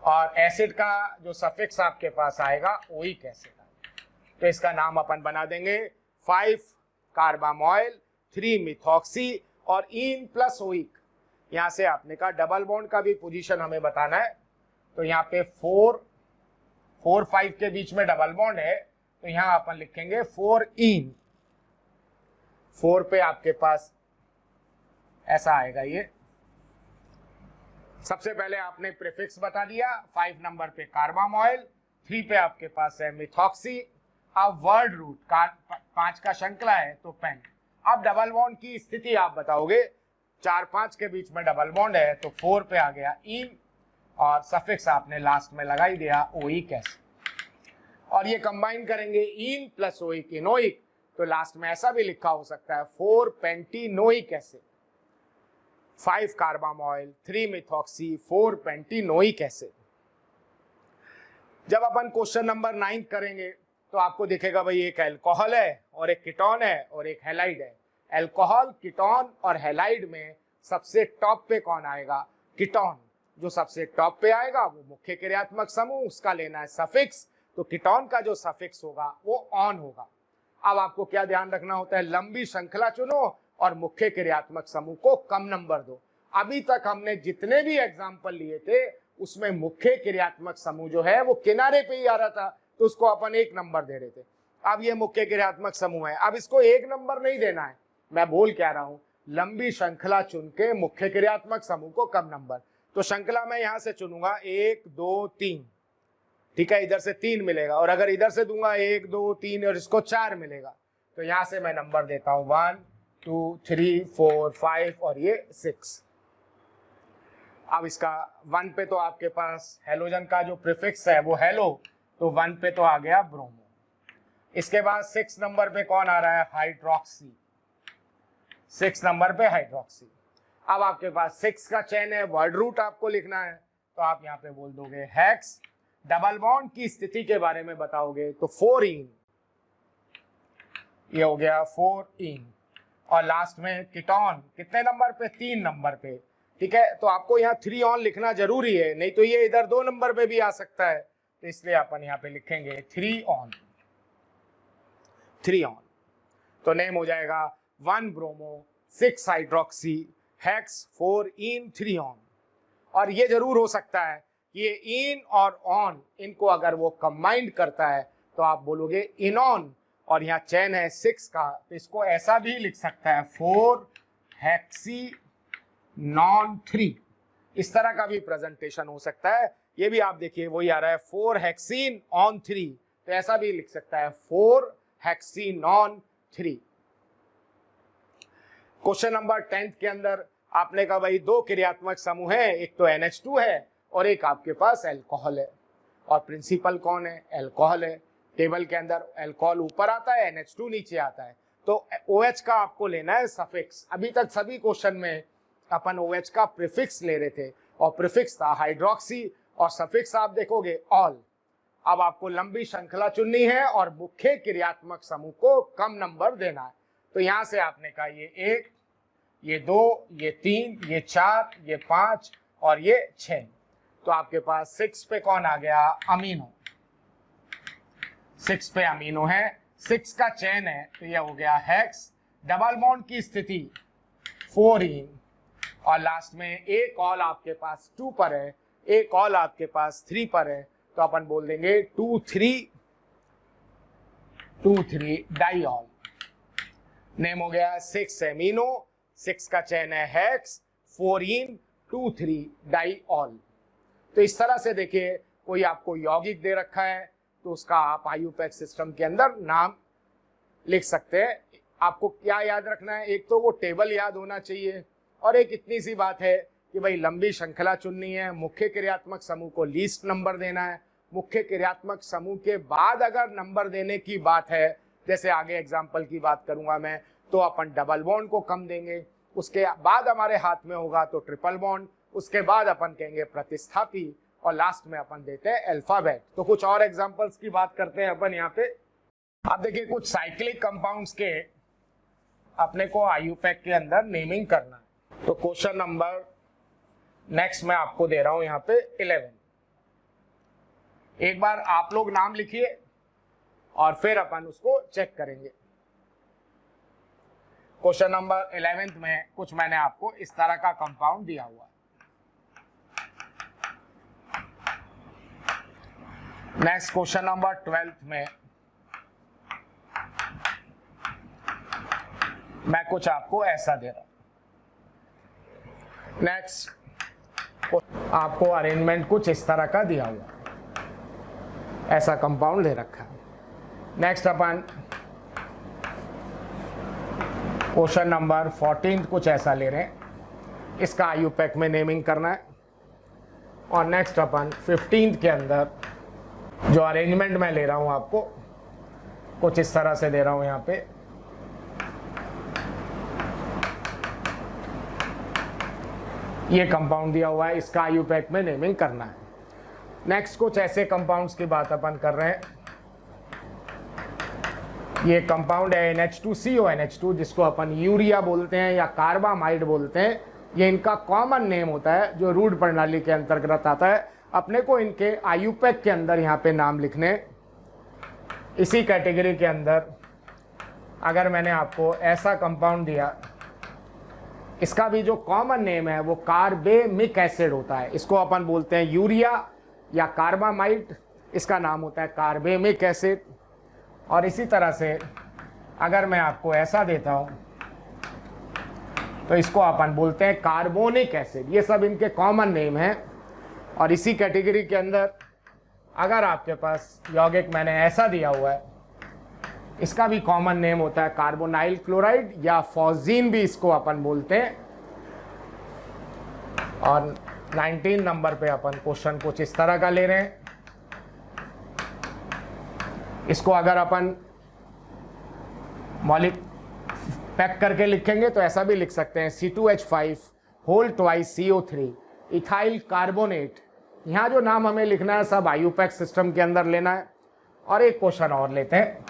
और एसिड का जो सफिक्स आपके पास आएगा ओइक एसिड, तो इसका नाम अपन बना देंगे 5 कार्बामॉइल 3 मिथॉक्सी और इन प्लस ओइक। यहां से आपने कहा डबल बॉन्ड का भी पोजीशन हमें बताना है, तो यहाँ पे 4 5 के बीच में डबल बॉन्ड है, तो यहां अपन लिखेंगे 4 इन। 4 पे आपके पास ऐसा आएगा। ये सबसे पहले आपने प्रीफिक्स बता दिया, 5 नंबर पे कार्बामॉइल, 3 पे आपके पास है मिथॉक्सी। अब वर्ड रूट 5 का श्रृंखला है तो पेन। अब डबल बॉन्ड की स्थिति आप बताओगे, 4 5 के बीच में डबल बॉन्ड है तो 4 पे आ गया इन, और सफिक्स आपने लास्ट में लगा ही दिया ओइक एसिड। और ये कंबाइन करेंगे इन प्लस ओइक इनोइक, तो लास्ट में ऐसा भी लिखा हो सकता है 4 पेंटीनोइक एसिड, 5 कार्बामॉइल 3 मिथॉक्सी 4 पेंटीनोइक एसिड। जब अपन क्वेश्चन नंबर 9 करेंगे तो आपको दिखेगा भाई एक अल्कोहल है और एक कीटोन है और एक हैलाइड है। अल्कोहल, कीटोन और हैलाइड में सबसे टॉप पे कौन आएगा, कीटोन। जो सबसे टॉप पे आएगा वो मुख्य क्रियात्मक समूह, उसका लेना है सफिक्स, तो कीटोन का जो सफिक्स होगा वो ऑन होगा। अब आपको क्या ध्यान रखना होता है, लंबी श्रृंखला चुनो और मुख्य क्रियात्मक समूह को कम नंबर दो। अभी तक हमने जितने भी एग्जाम्पल लिए थे उसमें मुख्य क्रियात्मक समूह जो है वो किनारे पे ही आ रहा था, तो उसको अपन 1 नंबर दे रहे थे। अब ये मुख्य क्रियात्मक समूह है, अब इसको 1 नंबर नहीं देना है। मैं बोल क्या रहा हूं, लंबी श्रृंखला चुन के मुख्य क्रियात्मक समूह को कम नंबर। तो श्रृंखला में यहां से चुनूंगा 1 2 3, ठीक है, इधर से 3 मिलेगा, और अगर इधर से दूंगा 1 2 3 और इसको 4 मिलेगा, तो यहां से मैं नंबर देता हूं 1 2 3 4 5 और ये 6। अब इसका 1 पे तो आपके पास हेलोजन का जो प्रीफिक्स है वो हेलो, तो 1 पे तो आ गया ब्रोमो। इसके बाद 6 नंबर पे कौन आ रहा है, हाइड्रोक्सी, 6 नंबर पे हाइड्रोक्सी। अब आपके पास 6 का चेन है, वर्ड रूट आपको लिखना है, तो आप यहाँ पे बोल दोगे हेक्स। डबल बॉन्ड की स्थिति के बारे में बताओगे तो 4 इन, ये हो गया 4 इन। और लास्ट में कीटोन कितने नंबर पे, 3 नंबर पे, ठीक है। तो आपको यहाँ 3 ऑन लिखना जरूरी है, नहीं तो ये इधर 2 नंबर पे भी आ सकता है, तो इसलिए अपन यहाँ पे लिखेंगे 3 ऑन, 3 ऑन। तो नेम हो जाएगा 1 bromo 6 hydroxy hex 4 in 3 on. और ये जरूर हो सकता है ये इन और ऑन, इनको अगर वो कंबाइंड करता है तो आप बोलोगे इनॉन, और यहाँ चेन है 6 का, तो इसको ऐसा भी लिख सकता है 4 हेक्सी नॉन 3, इस तरह का भी प्रेजेंटेशन हो सकता है। ये भी आप देखिए वही आ रहा है 4 हेक्सीन ऑन 3, तो ऐसा भी लिख सकता है 4 हेक्सीन ऑन 3। क्वेश्चन नंबर 10 के अंदर आपने कहा भाई 2 क्रियात्मक समूह है, एक तो NH2 है और एक आपके पास अल्कोहल है, और प्रिंसिपल कौन है, अल्कोहल है। टेबल के अंदर अल्कोहल ऊपर आता है, NH2 नीचे आता है, तो OH का आपको लेना है सफिक्स। अभी तक सभी क्वेश्चन में अपन OH का प्रीफिक्स ले रहे थे, और प्रीफिक्स था हाइड्रोक्सी और सफिक्स आप देखोगे ऑल। अब आपको लंबी श्रृंखला चुननी है और मुख्य क्रियात्मक समूह को कम नंबर देना है। तो यहां से आपने कहा ये 1, ये 2, ये 3, ये 4, ये 5 और ये 6। तो आपके पास 6 पे कौन आ गया? अमीनो। 6 पे अमीनो है, 6 का चेन है, तो ये हो गया हेक्स। डबल बॉन्ड की स्थिति 4 और लास्ट में एक ऑल आपके पास 2 पर है, एक ऑल आपके पास 3 पर है, तो अपन बोल देंगे 2,3 डाइऑल। नेम हो गया 6 एमिनो, 6 का चेन है हेक्स, 4 2,3 डाइऑल। तो इस तरह से देखिए, कोई आपको यौगिक दे रखा है तो उसका आप आईयूपैक सिस्टम के अंदर नाम लिख सकते हैं। आपको क्या याद रखना है? एक तो वो टेबल याद होना चाहिए, और एक इतनी सी बात है कि भाई लंबी श्रृंखला चुननी है, मुख्य क्रियात्मक समूह को लीस्ट नंबर देना है। मुख्य क्रियात्मक समूह के बाद अगर नंबर देने की बात है, जैसे आगे एग्जाम्पल की बात करूंगा मैं, तो अपन डबल बॉन्ड को कम देंगे, उसके बाद हमारे हाथ में होगा तो ट्रिपल बॉन्ड, उसके बाद अपन कहेंगे प्रतिस्थापी, और लास्ट में अपन देते हैं अल्फाबेट। तो कुछ और एग्जांपल्स की बात करते हैं अपन यहाँ पे। आप देखिए, कुछ साइक्लिक कंपाउंड्स के अपने को आईयूपैक के अंदर नेमिंग करना है। तो क्वेश्चन नंबर नेक्स्ट मैं आपको दे रहा हूं यहाँ पे 11। एक बार आप लोग नाम लिखिए और फिर अपन उसको चेक करेंगे। क्वेश्चन नंबर 11 में कुछ मैंने आपको इस तरह का कंपाउंड दिया हुआ है। नेक्स्ट क्वेश्चन नंबर 12 में मैं कुछ आपको ऐसा दे रहा हूं। नेक्स्ट आपको अरेंजमेंट कुछ इस तरह का दिया हुआ, ऐसा कंपाउंड दे रखा है। नेक्स्ट अपन क्वेश्चन नंबर 14 कुछ ऐसा ले रहे हैं, इसका आईयूपैक में नेमिंग करना है। और नेक्स्ट अपन 15 के अंदर जो अरेंजमेंट मैं ले रहा हूं आपको कुछ इस तरह से दे रहा हूं। यहाँ पे ये कंपाउंड दिया हुआ है, इसका आईयूपैक में नेमिंग करना है। नेक्स्ट कुछ ऐसे कंपाउंड्स की बात अपन कर रहे हैं। ये कंपाउंड है NH2CONH2, जिसको अपन यूरिया बोलते हैं या कार्बामाइड बोलते हैं। ये इनका कॉमन नेम होता है जो रूट प्रणाली के अंतर्गत आता है। अपने को इनके आईयूपैक के अंदर यहाँ पे नाम लिखने। इसी कैटेगरी के अंदर अगर मैंने आपको ऐसा कंपाउंड दिया, इसका भी जो कॉमन नेम है वो कार्बेमिक एसिड होता है। इसको अपन बोलते हैं यूरिया या कार्बामाइड, इसका नाम होता है कार्बेमिक एसिड। और इसी तरह से अगर मैं आपको ऐसा देता हूं तो इसको अपन बोलते हैं कार्बोनिक एसिड। ये सब इनके कॉमन नेम हैं। और इसी कैटेगरी के अंदर अगर आपके पास यौगिक मैंने ऐसा दिया हुआ है, इसका भी कॉमन नेम होता है कार्बोनाइल क्लोराइड या फॉजीन भी इसको अपन बोलते हैं। और 19 नंबर पे अपन क्वेश्चन कुछ इस तरह का ले रहे हैं। इसको अगर अपन मॉलिक पैक करके लिखेंगे तो ऐसा भी लिख सकते हैं C2H5 whole twice CO3 ethyl carbonate. यहाँ जो नाम हमें लिखना है सब आईयूपैक सिस्टम के अंदर लेना है। और एक क्वेश्चन और लेते हैं,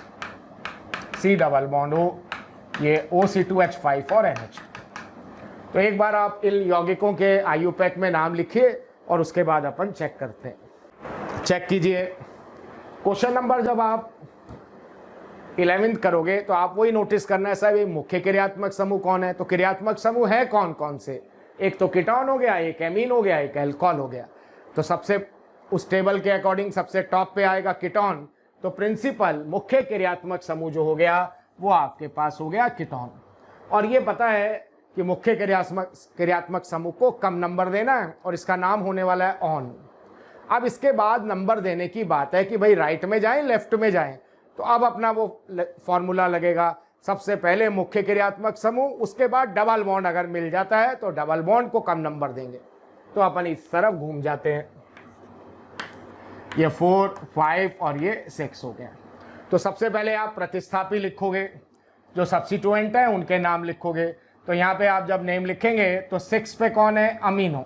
C डबल बॉन्ड O, ये OC2H5 और NH। तो एक बार आप इन यौगिकों के आईयूपैक में नाम लिखिए और उसके बाद अपन चेक करते हैं। चेक कीजिए, क्वेश्चन नंबर जब आप 11th करोगे तो आप वही नोटिस करना है साहब, ये मुख्य क्रियात्मक समूह कौन है। तो क्रियात्मक समूह है कौन कौन से? एक तो कीटोन हो गया, एक एमीन हो गया, एक अल्कोहल हो गया। तो सबसे उस टेबल के अकॉर्डिंग सबसे टॉप पे आएगा कीटोन। तो प्रिंसिपल मुख्य क्रियात्मक समूह जो हो गया वो आपके पास हो गया कीटोन। और ये पता है कि मुख्य क्रियात्मक समूह को कम नंबर देना है और इसका नाम होने वाला है ऑन। अब इसके बाद नंबर देने की बात है कि भाई राइट में जाएं लेफ्ट में जाएं। तो अब अपना वो फॉर्मूला लगेगा, सबसे पहले मुख्य क्रियात्मक समूह, उसके बाद डबल बॉन्ड अगर मिल जाता है तो डबल बॉन्ड को कम नंबर देंगे। तो अपन इस तरफ घूम जाते हैं, ये 4, 5 और ये 6 हो गया। तो सबसे पहले आप प्रतिस्थापी लिखोगे, जो सब्स्टिट्यूएंट है उनके नाम लिखोगे। तो यहाँ पे आप जब नेम लिखेंगे तो 6 पे कौन है? अमीनो।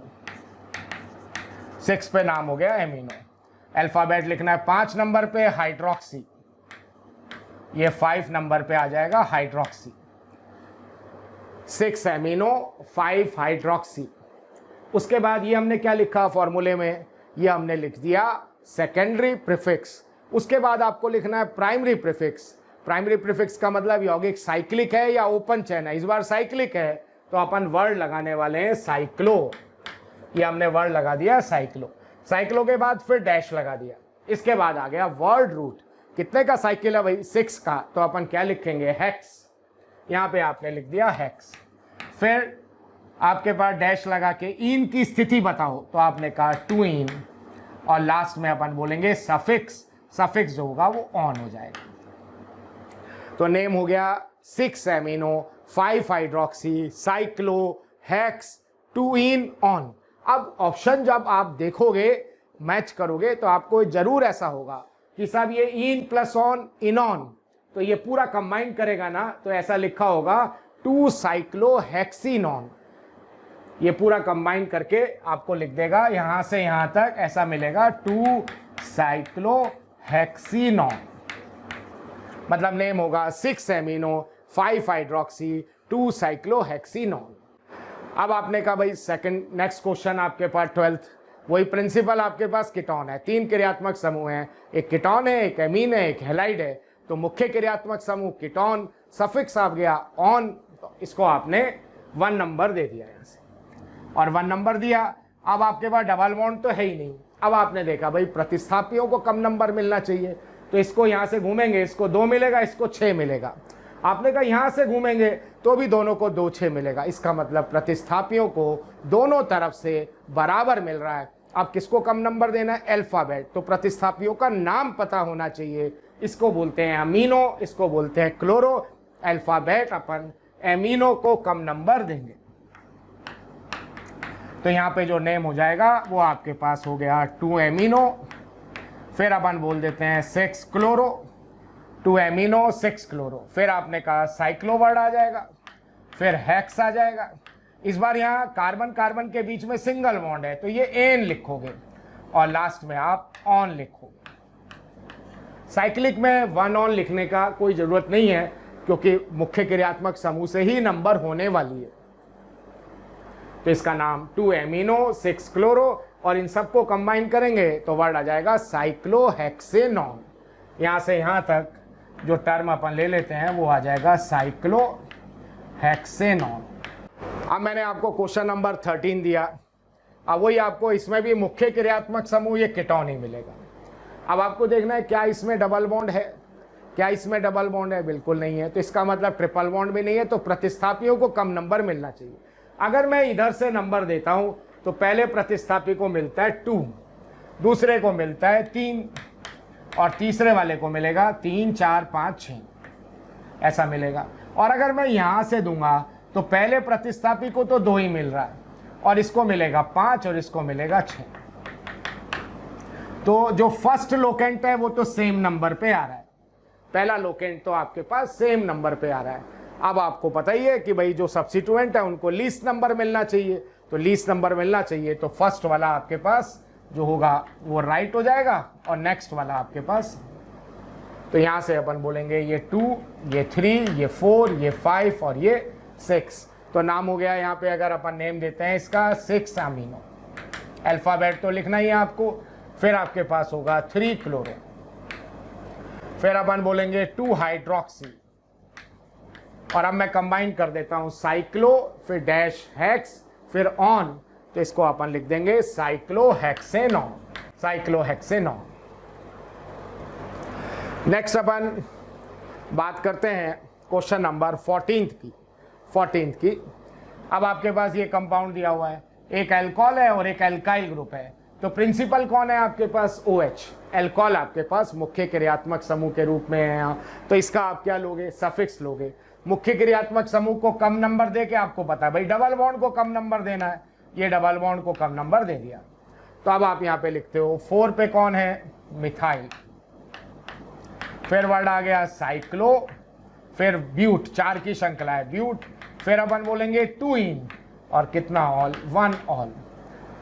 6 पे नाम हो गया एमिनो। अल्फाबेट लिखना है 5 नंबर पे हाइड्रोक्सी, ये 5 नंबर पे आ जाएगा हाइड्रोक्सी। 6 amino 5 hydroxy. उसके बाद ये हमने क्या लिखा फॉर्मूले में, ये हमने लिख दिया सेकेंडरी प्रीफिक्स। उसके बाद आपको लिखना है प्राइमरी प्रीफिक्स। प्राइमरी प्रीफिक्स का मतलब यौगिक साइक्लिक है या ओपन चेन है। इस बार साइक्लिक है तो अपन वर्ड लगाने वाले हैं साइक्लो, ये हमने वर्ड लगा दिया साइक्लो। साइक्लो के बाद फिर डैश लगा दिया। इसके बाद आ गया वर्ड रूट। कितने का साइकिल है भाई, 6 का, तो अपन क्या लिखेंगे हेक्स। यहाँ पे आपने लिख दिया हेक्स। फिर आपके पास डैश लगा के इन की स्थिति बताओ, तो आपने कहा टू इन, और लास्ट में अपन बोलेंगे सफिक्स। सफिक्स जो होगा वो ऑन हो जाएगा। तो नेम हो गया 6 amino 5 hydroxy cyclo hex 2 in on. अब ऑप्शन जब आप देखोगे मैच करोगे तो आपको जरूर ऐसा होगा कि साहब ये in plus on in on, तो ये पूरा कंबाइन करेगा ना, तो ऐसा लिखा होगा 2 साइक्लो हेक्सिनॉन। ये पूरा कंबाइन करके आपको लिख देगा यहां से यहां तक, ऐसा मिलेगा 2 साइक्लो हेक्सिनॉन। मतलब नेम होगा 6 एमिनो 5 हाइड्रोक्सी 2 साइक्लो हेक्सिनॉन। अब आपने कहा भाई सेकंड नेक्स्ट क्वेश्चन आपके पास 12th, वही प्रिंसिपल आपके पास कीटोन है। 3 क्रियात्मक समूह हैं, एक कीटोन है, एक एमीन है, एक हैलाइड है। तो मुख्य क्रियात्मक समूह कीटोन, सफिक्स आ गया ऑन, तो इसको आपने 1 नंबर दे दिया यहाँ से, और 1 नंबर दिया। अब आपके पास डबल बॉन्ड तो है ही नहीं। अब आपने देखा भाई प्रतिस्थापियों को कम नंबर मिलना चाहिए, तो इसको यहाँ से घूमेंगे, इसको 2 मिलेगा, इसको 6 मिलेगा। आपने कहा यहाँ से घूमेंगे तो भी दोनों को 2 6 मिलेगा। इसका मतलब प्रतिस्थापियों को दोनों तरफ से बराबर मिल रहा है। अब किसको कम नंबर देना है, अल्फाबेट। तो प्रतिस्थापियों का नाम पता होना चाहिए। इसको बोलते हैं अमीनो, इसको बोलते हैं क्लोरो। अल्फाबेट अपन एमिनो को कम नंबर देंगे। तो यहाँ पे जो नेम हो जाएगा वो आपके पास हो गया 2 एमिनो, फिर अपन बोल देते हैं 6 क्लोरो, 2 एमिनो 6 क्लोरो। फिर आपने कहा साइक्लो वर्ड आ जाएगा, फिर हेक्स आ जाएगा। इस बार यहाँ कार्बन कार्बन के बीच में सिंगल बॉन्ड है, तो ये एन लिखोगे और लास्ट में आप ऑन लिखोगे। साइक्लिक में 1 ऑन लिखने का कोई जरूरत नहीं है, क्योंकि मुख्य क्रियात्मक समूह से ही नंबर होने वाली है। तो इसका नाम 2 एमिनो 6 क्लोरो, और इन सबको कंबाइन करेंगे तो वर्ड आ जाएगा साइक्लोहेक्सेनॉन। यहाँ से यहाँ तक जो टर्म अपन ले लेते हैं वो आ जाएगा साइक्लोहेक्सेनॉन। अब मैंने आपको क्वेश्चन नंबर 13 दिया। अब वही आपको इसमें भी मुख्य क्रियात्मक समूह ये कीटोन ही मिलेगा। अब आपको देखना है क्या इसमें डबल बॉन्ड है, क्या इसमें डबल बॉन्ड है, बिल्कुल नहीं है। तो इसका मतलब ट्रिपल बॉन्ड भी नहीं है, तो प्रतिस्थापियों को कम नंबर मिलना चाहिए। अगर मैं इधर से नंबर देता हूं तो पहले प्रतिस्थापी को मिलता है 2, दूसरे को मिलता है 3, और तीसरे वाले को मिलेगा 3 4 5 6, ऐसा मिलेगा। और अगर मैं यहां से दूंगा तो पहले प्रतिस्थापी को तो 2 ही मिल रहा है, और इसको मिलेगा 5 और इसको मिलेगा 6। तो जो फर्स्ट लोकेंट है वो तो सेम नंबर पे आ रहा है, पहला लोकेंट तो आपके पास सेम नंबर पे आ रहा है। अब आपको पता ही है कि भाई जो सब्स्टिट्यूएंट है उनको लीस्ट नंबर मिलना चाहिए, तो लीस्ट नंबर मिलना चाहिए तो फर्स्ट वाला आपके पास जो होगा वो राइट हो जाएगा, और नेक्स्ट वाला आपके पास। तो यहां से अपन बोलेंगे ये 2, ये 3, ये 4, ये 5 और ये 6। तो नाम हो गया यहाँ पे, अगर अपन नेम देते हैं इसका 6 अमीनो। अल्फाबेट तो लिखना ही है आपको। फिर आपके पास होगा 3 क्लोरो, फिर अपन बोलेंगे 2 हाइड्रोक्सी, और अब मैं कंबाइन कर देता हूं साइक्लो, फिर डैश हेक्स, फिर ऑन। तो इसको अपन लिख देंगे साइक्लोहेक्सेनॉन, साइक्लोहेक्सेनॉन। नेक्स्ट अपन बात करते हैं क्वेश्चन नंबर 14th की। अब आपके पास ये कंपाउंड दिया हुआ है, एक अल्कोहल है और एक अल्काइल ग्रुप है। तो प्रिंसिपल कौन है आपके पास, OH। अल्कोहल आपके पास मुख्य क्रियात्मक समूह के रूप में है यहाँ, तो इसका आप क्या लोगे, सफिक्स लोगे। मुख्य क्रियात्मक समूह को कम नंबर दे के आपको पता है भाई डबल बॉन्ड को कम नंबर देना है, ये डबल बॉन्ड को कम नंबर दे दिया। तो अब आप यहाँ पे लिखते हो 4 पे कौन है, मिथाइल, फिर वर्ड आ गया साइक्लो, फिर ब्यूट, 4 की श्रृंखला है ब्यूट, फिर अपन बोलेंगे 2 इन, और कितना ऑल, 1 ऑल।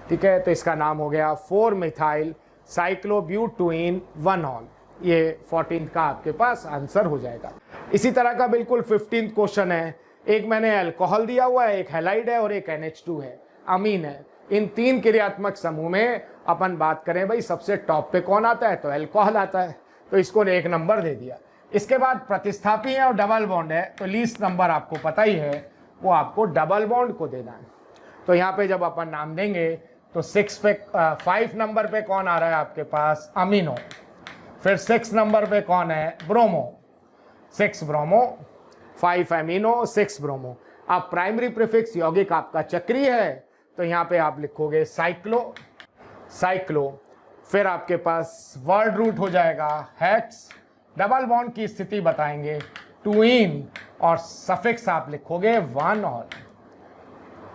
ठीक है, तो इसका नाम हो गया 4 मिथाइल साइक्लोब्यूटेन 1 ऑल। ये 14th का आपके पास आंसर हो जाएगा। इसी तरह का बिल्कुल 15th क्वेश्चन है। एक मैंने अल्कोहल दिया हुआ है, एक हैलाइड है और एक NH2 है, अमीन है। इन 3 क्रियात्मक समूह में अपन बात करें भाई सबसे टॉप पे कौन आता है, तो अल्कोहल आता है, तो इसको 1 नंबर दे दिया। इसके बाद प्रतिस्थापी है और डबल बॉन्ड है, तो लीस्ट नंबर आपको पता ही है, वो आपको डबल बॉन्ड को देना है। तो यहाँ पे जब अपन नाम देंगे तो 5 नंबर पे कौन आ रहा है आपके पास, अमीनो। फिर 6 नंबर पे कौन है, ब्रोमो। 6 bromo, 5 amino, 6 bromo. अब प्राइमरी प्रीफिक्स यौगिक आपका चक्रीय है, तो यहाँ पे आप लिखोगे साइक्लो। फिर आपके पास वर्ड रूट हो जाएगा हेक्स। डबल बॉन्ड की स्थिति बताएंगे 2इन, और सफिक्स आप लिखोगे 1 ऑल।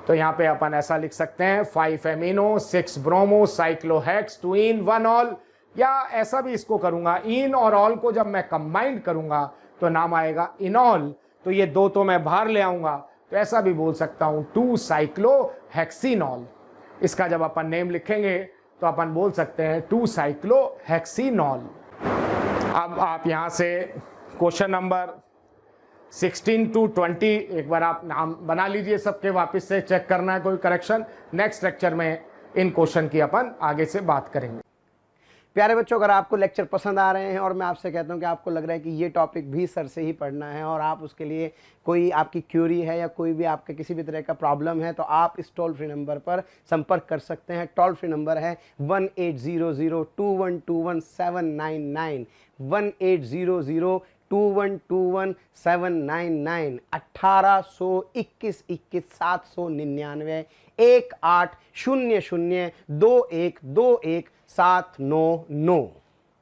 तो यहाँ पे अपन ऐसा लिख सकते हैं 5 अमीनो, 6 ब्रोमो, साइक्लोहेक्स, 2इन, 1 ऑल। या ऐसा भी इसको करूंगा, इन और ऑल को जब मैं कंबाइंड करूंगा तो नाम आएगा इनॉल। तो ये 2 तो मैं बाहर ले आऊंगा, तो ऐसा भी बोल सकता हूं 2 साइक्लोहेक्सिनॉल। इसका जब अपन नेम लिखेंगे तो अपन बोल सकते हैं 2 साइक्लोहेक्सिनॉल। अब आप यहाँ से क्वेश्चन नंबर 16 to 20 एक बार आप नाम बना लीजिए सबके, वापस से चेक करना है कोई करेक्शन। नेक्स्ट लेक्चर में इन क्वेश्चन की अपन आगे से बात करेंगे। प्यारे बच्चों, अगर आपको लेक्चर पसंद आ रहे हैं और मैं आपसे कहता हूं कि आपको लग रहा है कि ये टॉपिक भी सर से ही पढ़ना है और आप उसके लिए कोई आपकी क्यूरी है या कोई भी आपके किसी भी तरह का प्रॉब्लम है, तो आप इस टोल फ्री नंबर पर संपर्क कर सकते हैं। टोल फ्री नंबर है 18002121 799 1800212799 1821 799 18002121 799।